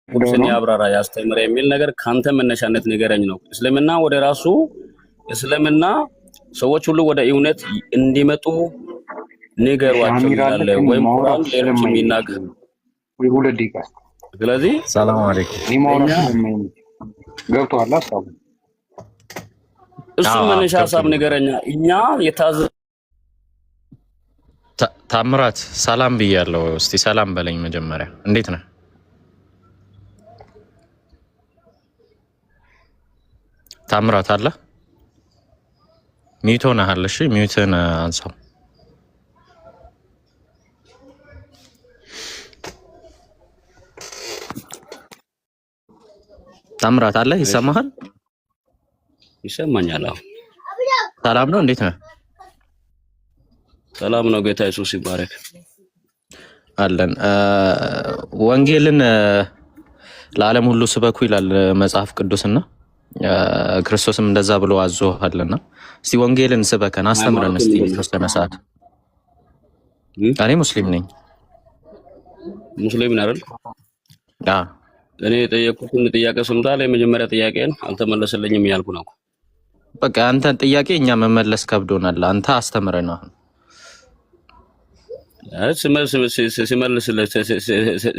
ቁርአን ያብራራ ያስተምር የሚል ነገር ካንተ መነሻነት ንገረኝ ነው። እስልምና ወደ ራሱ እስልምና ሰዎች ሁሉ ወደ እውነት እንዲመጡ ንገሯቸው ይላል ወይም ቁርአን ሌሎች የሚናገር
ወይ ሁለት ደቂቃ።
ስለዚህ
ሰላም አለይኩም
ገብቶሃል ሐሳቡ?
እሱ መነሻ ሐሳብ ንገረኛ። እኛ የታዘ
ታምራት ሰላም ብያለሁ። እስቲ ሰላም በለኝ መጀመሪያ። እንዴት ነህ? ታምራት አለ? ሚውት ሆነሃል። እሺ ሚውትን አንሳው። ታምራት አለ? ይሰማሃል?
ይሰማኛል። አዎ
ሰላም ነው? እንዴት ነህ?
ሰላም ነው። ጌታ ኢየሱስ ይባረክ።
አለን። ወንጌልን ለዓለም ሁሉ ስበኩ ይላል መጽሐፍ ቅዱስና ክርስቶስም እንደዛ ብሎ አዞሃልና እስቲ ወንጌልን ስበከን አስተምረን እስቲ የተወሰነ ሰዓት። እኔ ሙስሊም ነኝ።
ሙስሊም ነህ አይደል? እኔ የጠየቁትን ጥያቄ ስምታል። የመጀመሪያ ጥያቄን አልተመለሰልኝም እያልኩ ነው።
በቃ አንተን ጥያቄ እኛ መመለስ ከብዶናል። አንተ አስተምረን አሁን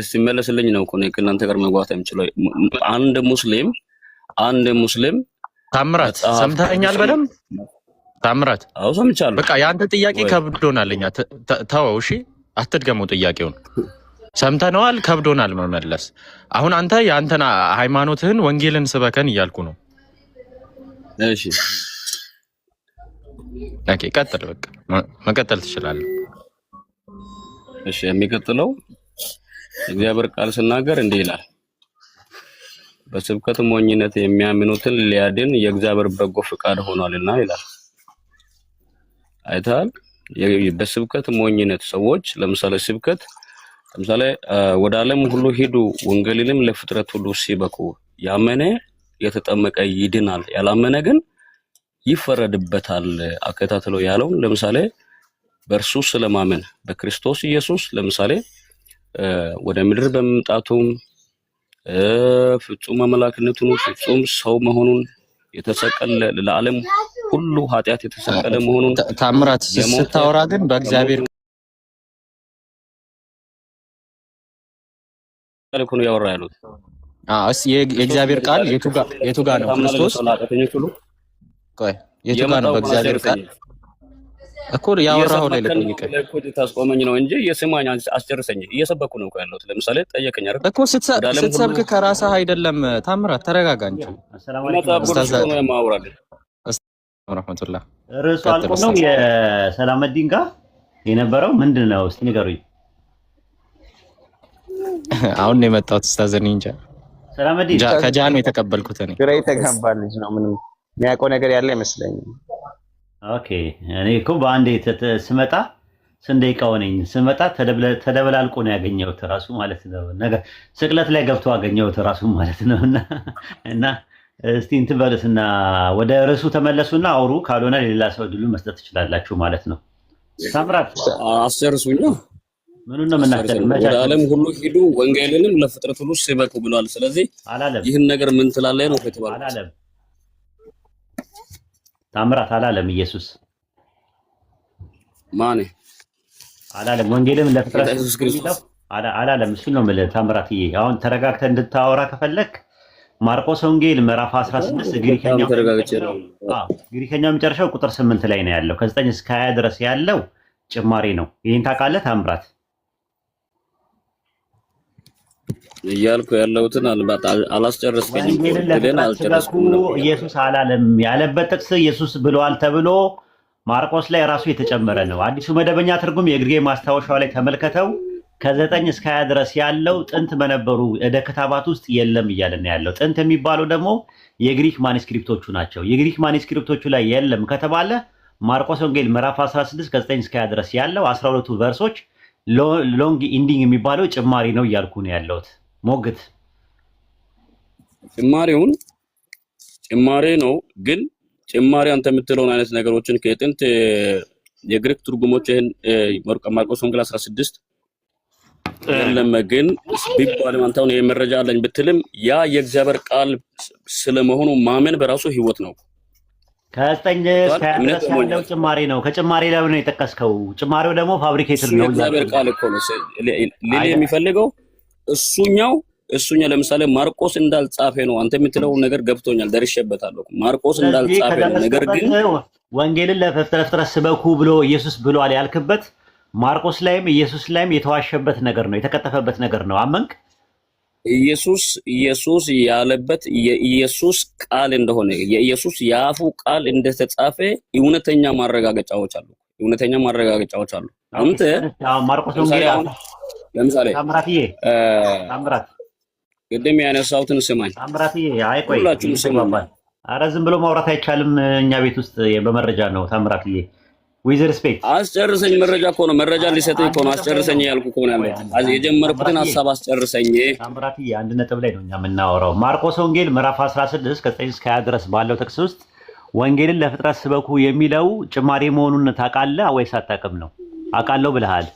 ሲመለስልኝ ነው እኮ ከእናንተ ጋር መግባት የምችለው። አንድ ሙስሊም ታምራት ሰምተኸኛል በደምብ ታምራት?
አዎ ሰምቻለሁ።
በቃ የአንተ ጥያቄ ከብዶናል። እኛ ተወው እሺ፣ አትድገመው ጥያቄውን። ሰምተነዋል፣ ከብዶናል መመለስ። አሁን አንተ የአንተን ሃይማኖትህን ወንጌልን ስበከን እያልኩ ነው።
እሺ
ኦኬ፣ ቀጥል። በቃ መቀጠል ትችላለህ።
እሺ የሚቀጥለው እግዚአብሔር ቃል ስናገር እንዲህ ይላል፣ በስብከት ሞኝነት የሚያምኑትን ሊያድን የእግዚአብሔር በጎ ፍቃድ ሆኗልና ይላል። አይታል በስብከት ሞኝነት ሰዎች ለምሳሌ ስብከት ለምሳሌ ወደ ዓለም ሁሉ ሂዱ ወንጌልንም ለፍጥረት ሁሉ ሲበኩ ያመነ የተጠመቀ ይድናል ያላመነ ግን ይፈረድበታል አከታተለው ያለው ለምሳሌ በእርሱ ስለማመን በክርስቶስ ኢየሱስ ለምሳሌ ወደ ምድር በመምጣቱም ፍጹም አምላክነቱን ፍጹም ሰው መሆኑን የተሰቀለ ለዓለም ሁሉ ኃጢአት የተሰቀለ መሆኑን
ታምራት ስታወራ ግን በእግዚአብሔር
ቃል ነው ያወራ ያሉት።
የእግዚአብሔር ቃል የቱ ጋር ነው? ክርስቶስ ቆይ የቱ ጋር ነው? በእግዚአብሔር ቃል እኮ ያወራው ላይ ለጠይቀኝ
እኮ ታስቆመኝ ነው እንጂ የስማኝ አስጨርሰኝ። እየሰበኩ ነው እኮ ያለሁት። ለምሳሌ ጠየቀኝ አይደል
እኮ ስትሰብክ ከራስህ አይደለም። ታምራት ተረጋጋ እንጂ
ኡስታዝ
ነው የማወራልህ።
ወራህመቱላህ
ርዕሱ አልቆ ነው የሰላመዲን ጋር የነበረው ምንድን ነው? እስቲ ንገሩኝ።
አሁን ነው የመጣሁት ኡስታዝ። እኔ እንጃ
ሰላመዲን
ከጃኑ የተቀበልኩት እኔ
ግራ የተጋባ ልጅ ነው። ምንም የሚያውቀው ነገር ያለ አይመስለኝም።
ኦኬ እኔ እኮ በአንዴ ስመጣ ስንደቂቃው ነኝ ስመጣ ተደበላልቆ ነው ያገኘሁት ራሱ ማለት ነው። ነገር ስቅለት ላይ ገብቶ አገኘሁት ራሱ ማለት ነው። እና እስቲ እንትን በሉትና ወደ ርዕሱ ተመለሱና አውሩ። ካልሆነ ሌላ ሰው ድሉ መስጠት ትችላላችሁ ማለት ነው። ታምራት
አስጨርሱኝ።
ምኑን ነው የምናገረው?
ወደ ዓለም ሁሉ ሂዱ ወንጌልንም ለፍጥረት ሁሉ ስበኩ ብሏል። ስለዚህ ይህን ነገር ምን ትላለህ ነው ከተባለ
አላለም። ታምራት አላለም። ኢየሱስ
ማን
አላለም። ወንጌልም ለፍጥረት አላለም። እሱ ነው የምልህ ታምራትዬ። አሁን ተረጋግተህ እንድታወራ ከፈለክ ማርቆስ ወንጌል ምዕራፍ 16 ግሪከኛው መጨረሻው ቁጥር 8 ላይ ነው ያለው። ከ9 እስከ 20 ድረስ ያለው ጭማሪ ነው። ይሄን ታውቃለህ ታምራት?
እያልኩ ያለሁትን አላስጨረስከኝም። ግን አልጨረስኩም ነው
ኢየሱስ አላለም ያለበት ጥቅስ ኢየሱስ ብለዋል ተብሎ ማርቆስ ላይ ራሱ የተጨመረ ነው። አዲሱ መደበኛ ትርጉም የግርጌ ማስታወሻው ላይ ተመልከተው። ከ9 እስከ 20 ድረስ ያለው ጥንት በነበሩ እደ ክታባት ውስጥ የለም እያለን ያለው። ጥንት የሚባለው ደግሞ የግሪክ ማኒስክሪፕቶቹ ናቸው። የግሪክ ማኒስክሪፕቶቹ ላይ የለም ከተባለ ማርቆስ ወንጌል ምዕራፍ 16 ከ9 እስከ 20 ድረስ ያለው 12ቱ ቨርሶች ሎንግ ኢንዲንግ የሚባለው ጭማሪ ነው እያልኩ ነው ያለሁት። ሞግት
ጭማሪ ነው። ግን ጭማሪ አንተ የምትለውን አይነት ነገሮችን ከጥንት የግሪክ ትርጉሞች ይሄን ማርቆስ ወንጌል 16 የለም ግን ቢባልም አንተ አሁን የመረጃ አለኝ ብትልም ያ የእግዚአብሔር ቃል ስለመሆኑ ማመን በራሱ ህይወት ነው።
ከ9 እስከ 20 ድረስ ያለው ጭማሪ ነው። ከጭማሪ ላይ ነው የጠቀስከው። ጭማሪው ደግሞ ፋብሪኬትድ ነው።
የእግዚአብሔር ቃል እኮ ነው ሌላ የሚፈልገው እሱኛው ለምሳሌ ማርቆስ እንዳልጻፈ ነው። አንተ የምትለው ነገር ገብቶኛል፣ ደርሼበታለሁ። ማርቆስ እንዳልጻፈ ነው። ነገር ግን
ወንጌልን ለፍጥረት ስበኩ ብሎ ኢየሱስ ብሏል ያልክበት ማርቆስ ላይም ኢየሱስ ላይም የተዋሸበት ነገር ነው፣ የተቀጠፈበት ነገር ነው። አመንክ?
ኢየሱስ ያለበት የኢየሱስ ቃል እንደሆነ የኢየሱስ የአፉ ቃል እንደተጻፈ እውነተኛ ማረጋገጫዎች አሉ። አንተ
ማርቆስ ወንጌል
ለምሳሌ
ታምራት
ቅድም ያነሳሁትን ስማኝ
ታምራትዬ። አይ ቆይ ሁላችሁም ስማኝ። ኧረ ዝም ብሎ ማውራት አይቻልም። እኛ ቤት ውስጥ በመረጃ ነው ታምራትዬ። ዊዝ ሪስፔክት
አስጨርሰኝ። መረጃ እኮ ነው፣ መረጃ ሊሰጥህ እኮ ነው። አስጨርሰኝ ያልኩህ እኮ ነው ያለው። የጀመርኩትን ሐሳብ አስጨርሰኝ።
ታምራትዬ አንድ ነጥብ ላይ ነው እኛ የምናወራው። ማርቆስ ወንጌል ምዕራፍ 16 ከ9 እስከ 20 ድረስ ባለው ጥቅስ ውስጥ ወንጌልን ለፍጥረት ስበኩ የሚለው ጭማሪ መሆኑን ታውቃለህ ወይስ አታውቅም ነው? አውቃለሁ ብለሃል።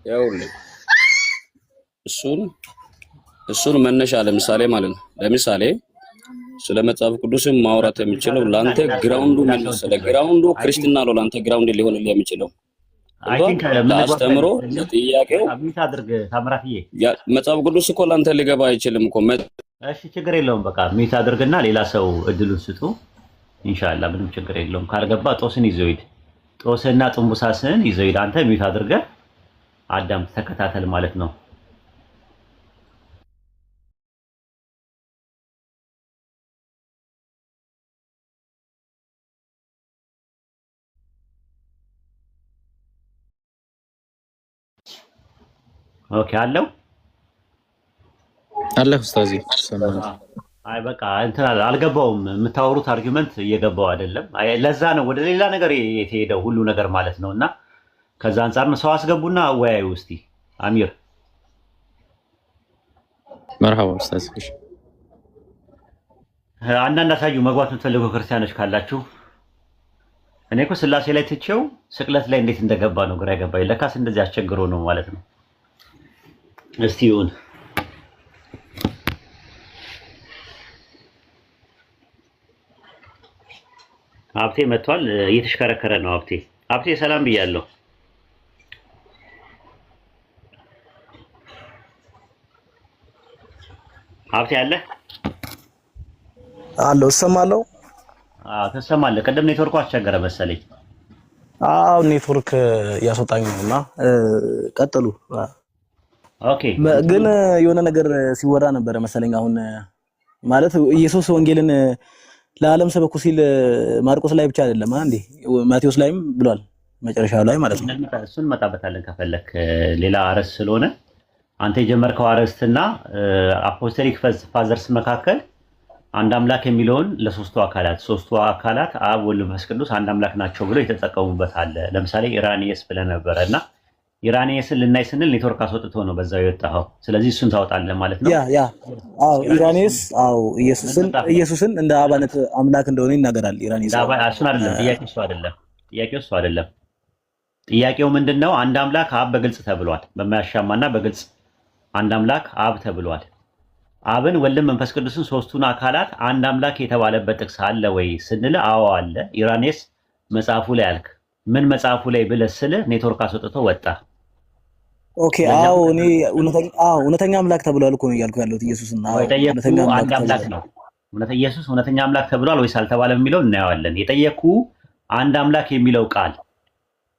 ያውልህ እሱን መነሻ ለምሳሌ ማለት ነው። ለምሳሌ ስለ መጽሐፍ ቅዱስም ማውራት የሚችለው ላንተ ግራውንዱ ምን መሰለህ? ግራውንዱ ክርስትና ነው። ላንተ ግራውንድ ሊሆንልህ የሚችለው አስተምሮ ጥያቄው
አድርግ ታምራትዬ።
መጽሐፍ ቅዱስ እኮ ላንተ ሊገባ አይችልም እኮ።
እሺ ችግር የለውም። በቃ ሚት አድርግና ሌላ ሰው እድሉን ስጡ። ኢንሻአላህ ምንም ችግር የለውም። ካልገባ ጦስን ይዘው ሂድ። ጦስና ጥንቡሳስን ይዘው ሂድ። አንተ ሚት አድርገህ አዳም ተከታተል ማለት ነው። ኦኬ አለው
አለ ኡስታዝ
አይ በቃ እንትን አልገባውም። የምታወሩት አርጊውመንት እየገባው አይደለም። ለዛ ነው ወደ ሌላ ነገር የተሄደው ሁሉ ነገር ማለት ነው። እና ከዛ አንፃር ነው ሰው አስገቡና አወያዩ እስቲ። አሚር
መርሐባ ኡስታዝ።
አንዳንድ አሳዩ መግባት የምትፈልጉ ክርስቲያኖች ካላችሁ። እኔ እኮ ስላሴ ላይ ትቼው ስቅለት ላይ እንዴት እንደገባ ነው ግራ የገባኝ። ለካስ እንደዚህ አስቸግሮ ነው ማለት ነው። እስቲ ይሁን ሀብቴ መጥቷል። እየተሽከረከረ ነው ሀብቴ። ሀብቴ ሰላም ብያለሁ። ሀብቴ አለ
አለው እሰማለሁ።
ትሰማለህ? ቅድም ኔትወርኩ አስቸገረ መሰለኝ።
አዎ ኔትወርክ እያስወጣኝ ነውና ቀጥሉ።
ኦኬ
ግን የሆነ ነገር ሲወራ ነበር መሰለኝ አሁን ማለት ኢየሱስ ወንጌልን ለዓለም ሰበኩ ሲል ማርቆስ ላይ ብቻ አይደለም እንዴ ማቴዎስ ላይም ብሏል መጨረሻ ላይ ማለት ነው።
እሱን መጣበታለን ከፈለክ ሌላ አርዕስት ስለሆነ አንተ የጀመርከው አርዕስትና አፖስቶሊክ ፋዘርስ መካከል አንድ አምላክ የሚለውን ለሶስቱ አካላት አብ ወልድ መንፈስ ቅዱስ አንድ አምላክ ናቸው ብሎ የተጠቀሙበት አለ። ለምሳሌ ኢራኒየስ ብለህ ነበረና ኢራኒየስን ልናይ ስንል ኔትወርክ አስወጥቶ ነው በዛው የወጣው። ስለዚህ እሱን ታወጣለህ ማለት ነው።
አዎ ኢራኒየስ ኢየሱስን እንደ አባነት አምላክ እንደሆነ ይናገራል። ኢራኒየስ
እሱን አይደለም ጥያቄው እሱ አይደለም። ጥያቄው ምንድነው? አንድ አምላክ አብ በግልጽ ተብሏል። በማያሻማና በግልጽ አንድ አምላክ አብ ተብሏል። አብን ወልድ መንፈስ ቅዱስን ሶስቱን አካላት አንድ አምላክ የተባለበት ጥቅስ አለ ወይ ስንል አዎ አለ። ኢራኒየስ መጽሐፉ ላይ አልክ። ምን መጽሐፉ ላይ ብለህ ስልህ ኔትወርክ አስወጥቶ ወጣ።
ኦኬ አዎ እኔ እውነተኛ አምላክ ተብሏል እኮ ነው እያልኩ ያለሁት። ኢየሱስና
እውነተኛ አምላክ ነው። ኢየሱስ እውነተኛ አምላክ ተብሏል ወይስ አልተባለም የሚለው እናየዋለን። የጠየቁ አንድ አምላክ የሚለው ቃል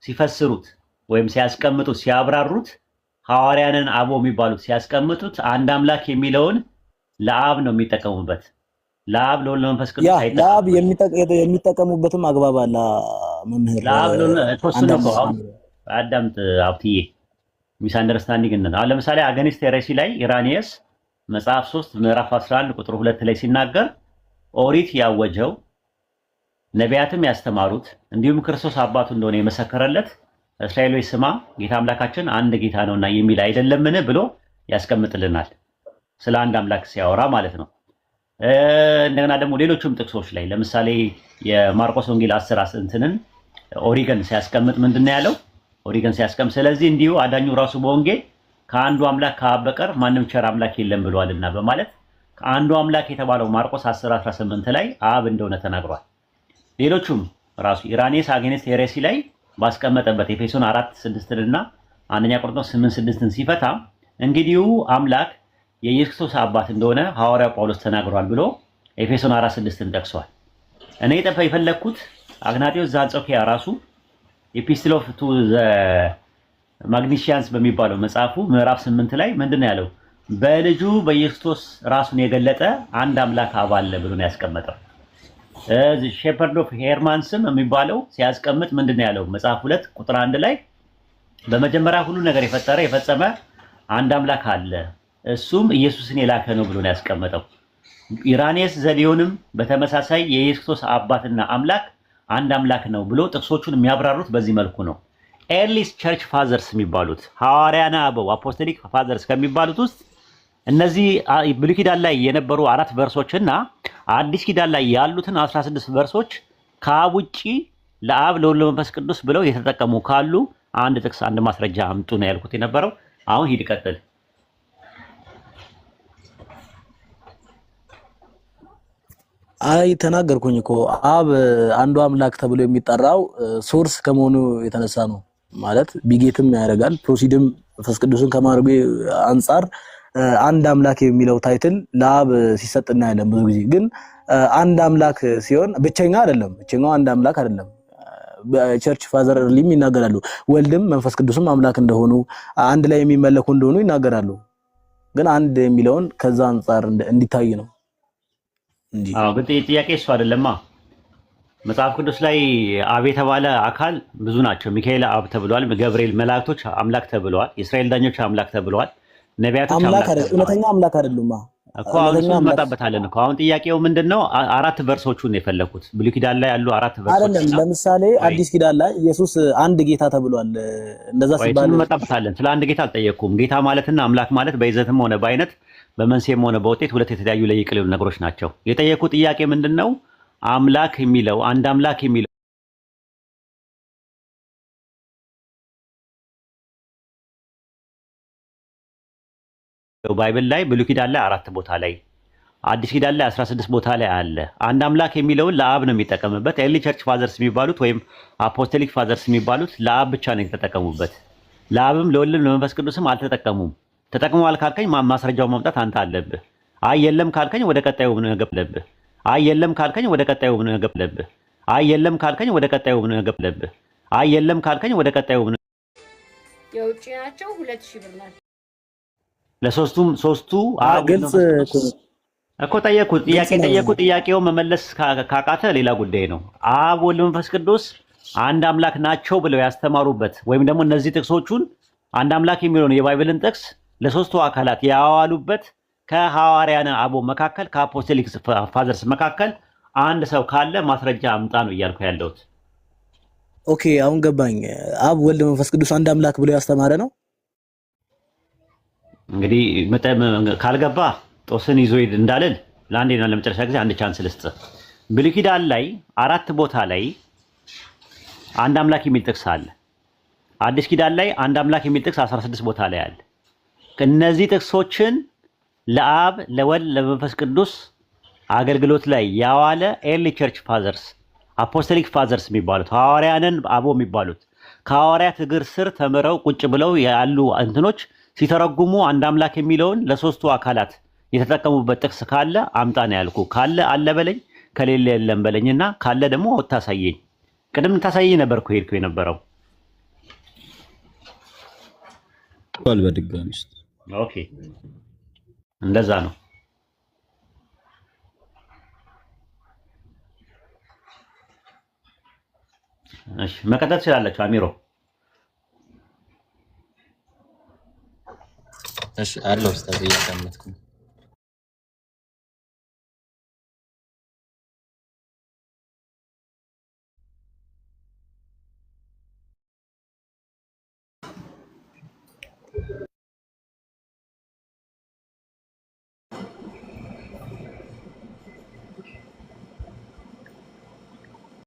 ሲፈስሩት ወይም ሲያስቀምጡት ሲያብራሩት ሐዋርያንን አቦ የሚባሉት ሲያስቀምጡት አንድ አምላክ የሚለውን ለአብ ነው የሚጠቀሙበት። ለአብ ለወልድ መንፈስ ቅዱስ አይጠቀሙም።
ለአብ የሚጠቀሙበትም አግባብ አለ መምህር።
ለአብ ተወስኖ አዳምጥ አብትዬ ሚስ አንደርስታንዲንግ እና አሁን ለምሳሌ አገኒስት ሄሬሲ ላይ ኢራኒየስ መጽሐፍ 3 ምዕራፍ 11 ቁጥር 2 ላይ ሲናገር ኦሪት ያወጀው ነቢያትም ያስተማሩት እንዲሁም ክርስቶስ አባቱ እንደሆነ የመሰከረለት እስራኤሎች ስማ ጌታ አምላካችን አንድ ጌታ ነውና የሚል አይደለምን ብሎ ያስቀምጥልናል። ስለ አንድ አምላክ ሲያወራ ማለት ነው። እንደገና ደግሞ ሌሎችም ጥቅሶች ላይ ለምሳሌ የማርቆስ ወንጌል 10 እንትንን ኦሪገን ሲያስቀምጥ ምንድነው ያለው? ኦሪገን ሲያስቀምጥ ስለዚህ እንዲሁ አዳኙ ራሱ በወንጌል ከአንዱ አምላክ ከአብ በቀር ማንም ቸር አምላክ የለም ብሏልና በማለት ከአንዱ አምላክ የተባለው ማርቆስ 10:18 ላይ አብ እንደሆነ ተናግሯል። ሌሎቹም ራሱ ኢራኒየስ አጌንስት ሄሬሲ ላይ ባስቀመጠበት ኤፌሶን 4:6 እና አንደኛ ቆሮንቶስ 8:6 ሲፈታ እንግዲህ አምላክ የኢየሱስ ክርስቶስ አባት እንደሆነ ሐዋርያው ጳውሎስ ተናግሯል ብሎ ኤፌሶን 4:6 ጠቅሷል። እኔ የፈለኩት አግናጢዮስ ዘአንጾኪያ ራሱ ኤፒስትል ኦፍ ቱ ዘ ማግኒሺያንስ በሚባለው መጽሐፉ ምዕራፍ 8 ላይ ምንድነው ያለው? በልጁ በኢየሱስ ክርስቶስ ራሱን የገለጠ አንድ አምላክ አብ አለ ብሎ ነው ያስቀመጠው። ሼፐርድ ኦፍ ሄርማንስም የሚባለው ሲያስቀምጥ ምንድነው ያለው? መጽሐፍ 2 ቁጥር 1 ላይ በመጀመሪያ ሁሉ ነገር የፈጠረ የፈጸመ አንድ አምላክ አለ እሱም ኢየሱስን የላከ ነው ብሎ ነው ያስቀመጠው። ኢራኒየስ ዘሊዮንም በተመሳሳይ የኢየሱስ ክርስቶስ አባትና አምላክ አንድ አምላክ ነው ብሎ ጥቅሶቹን የሚያብራሩት በዚህ መልኩ ነው። ኤርሊስ ቸርች ፋዘርስ የሚባሉት ሐዋርያና አበው አፖስቶሊክ ፋዘርስ ከሚባሉት ውስጥ እነዚህ ብሉይ ኪዳን ላይ የነበሩ 4 ቨርሶች እና አዲስ ኪዳን ላይ ያሉትን 16 ቨርሶች ከአብ ውጪ ለአብ ለወልድ መንፈስ ቅዱስ ብለው የተጠቀሙ ካሉ አንድ ጥቅስ አንድ ማስረጃ አምጡ ነው ያልኩት የነበረው። አሁን ሂድ ቀጥል።
አይ ተናገርኩኝ እኮ አብ አንዱ አምላክ ተብሎ የሚጠራው ሶርስ ከመሆኑ የተነሳ ነው። ማለት ቢጌትም ያደርጋል ፕሮሲድም መንፈስ ቅዱስን ከማድረጉ አንፃር አንድ አምላክ የሚለው ታይትል ለአብ ሲሰጥ እናያለን። ብዙ ጊዜ ግን አንድ አምላክ ሲሆን ብቸኛ አይደለም። ብቸኛው አንድ አምላክ አይደለም። በቸርች ፋዘር ሊም ይናገራሉ። ወልድም መንፈስ ቅዱስም አምላክ እንደሆኑ አንድ ላይ የሚመለኩ እንደሆኑ ይናገራሉ። ግን አንድ የሚለውን ከዛ አንፃር እንዲታይ ነው እንጂ።
አዎ ግን ጥያቄ እሱ አይደለማ። መጽሐፍ ቅዱስ ላይ አብ የተባለ አካል ብዙ ናቸው። ሚካኤል አብ ተብሏል። ገብርኤል መላእክቶች አምላክ ተብለዋል። የእስራኤል ዳኞች አምላክ ተብለዋል። ነቢያቶች
አምላክ አይደለም፣ እውነተኛ አምላክ አይደሉም
እኮ። አሁን እሱን እንመጣበታለን እኮ። አሁን ጥያቄው ምንድነው? አራት ቨርሶቹን የፈለኩት ብሉይ ኪዳን ላይ ያሉ አራት ቨርሶች
አይደለም። ለምሳሌ አዲስ ኪዳን ላይ ኢየሱስ አንድ ጌታ ተብሏል። እንደዛ ሲባል
እንመጣበታለን። ስለ አንድ ጌታ አልጠየቅኩም። ጌታ ማለትና አምላክ ማለት በይዘትም ሆነ በአይነት በመንስኤም ሆነ በውጤት ሁለት የተለያዩ ለይቅል ነገሮች ናቸው። የጠየቁት ጥያቄ ምንድነው? አምላክ የሚለው አንድ አምላክ የሚለው ባይብል ላይ ብሉይ ኪዳን ላይ 4 ቦታ ላይ አዲስ ኪዳን ላይ 16 ቦታ ላይ አለ። አንድ አምላክ የሚለውን ለአብ ነው የሚጠቀምበት። ኤርሊ ቸርች ፋዘርስ የሚባሉት ወይም አፖስቶሊክ ፋዘርስ የሚባሉት ለአብ ብቻ ነው የተጠቀሙበት። ለአብም ለወልድም ለመንፈስ ቅዱስም አልተጠቀሙም። ተጠቅመዋል ካልከኝ ማስረጃውን ማምጣት አንተ አለብህ። አይ የለም ካልከኝ ወደ ቀጣዩ ነገር አለብህ። አይ የለም ካልከኝ ወደ ቀጣዩ ነገር አለብህ። አይ የለም ካልከኝ ወደ ቀጣዩ ነገር አለብህ። አይ የለም ካልከኝ ወደ ቀጣዩ
የውጭ ናቸው 2000 ብር ናቸው።
ለሶስቱም ሶስቱ
ግልጽ
እኮ ጠየቁት። ጥያቄው መመለስ ካቃተ ሌላ ጉዳይ ነው። አብ ወልድ መንፈስ ቅዱስ አንድ አምላክ ናቸው ብለው ያስተማሩበት ወይም ደግሞ እነዚህ ጥቅሶቹን አንድ አምላክ የሚለውን የባይብልን ጥቅስ ለሶስቱ አካላት ያዋሉበት ከሐዋርያነ አበው መካከል ከአፖስቶሊክ ፋዘርስ መካከል አንድ ሰው ካለ ማስረጃ አምጣ ነው እያልኩ ያለሁት።
ኦኬ አሁን ገባኝ። አብ ወልድ መንፈስ ቅዱስ አንድ አምላክ ብለው ያስተማረ ነው።
እንግዲህ ካልገባ ጦስን ይዞ ሄድ እንዳልል ለአንዴና ለመጨረሻ ጊዜ አንድ ቻንስ ልስጥ። ብሉይ ኪዳን ላይ 4 ቦታ ላይ አንድ አምላክ የሚል ጥቅስ አለ። አዲስ ኪዳን ላይ አንድ አምላክ የሚል ጥቅስ 16 ቦታ ላይ አለ። እነዚህ ጥቅሶችን ለአብ ለወልድ ለመንፈስ ቅዱስ አገልግሎት ላይ ያዋለ ኤርሊ ቸርች ፋዘርስ አፖስቶሊክ ፋዘርስ የሚባሉት ሐዋርያንን አበው የሚባሉት ከሐዋርያት እግር ስር ተምረው ቁጭ ብለው ያሉ እንትኖች ሲተረጉሙ አንድ አምላክ የሚለውን ለሶስቱ አካላት የተጠቀሙበት ጥቅስ ካለ አምጣ ነው ያልኩ። ካለ አለ በለኝ፣ ከሌለ የለም በለኝና ካለ ደግሞ ታሳየኝ። ቅድም ታሳየኝ ነበርኩ ሄድኩ የነበረው።
በድጋሚ
ኦኬ እንደዛ ነው። እሺ መቀጠል ትችላላችሁ አሚሮ።
እሺ አለው ኡስታዝ እያዳመጥኩ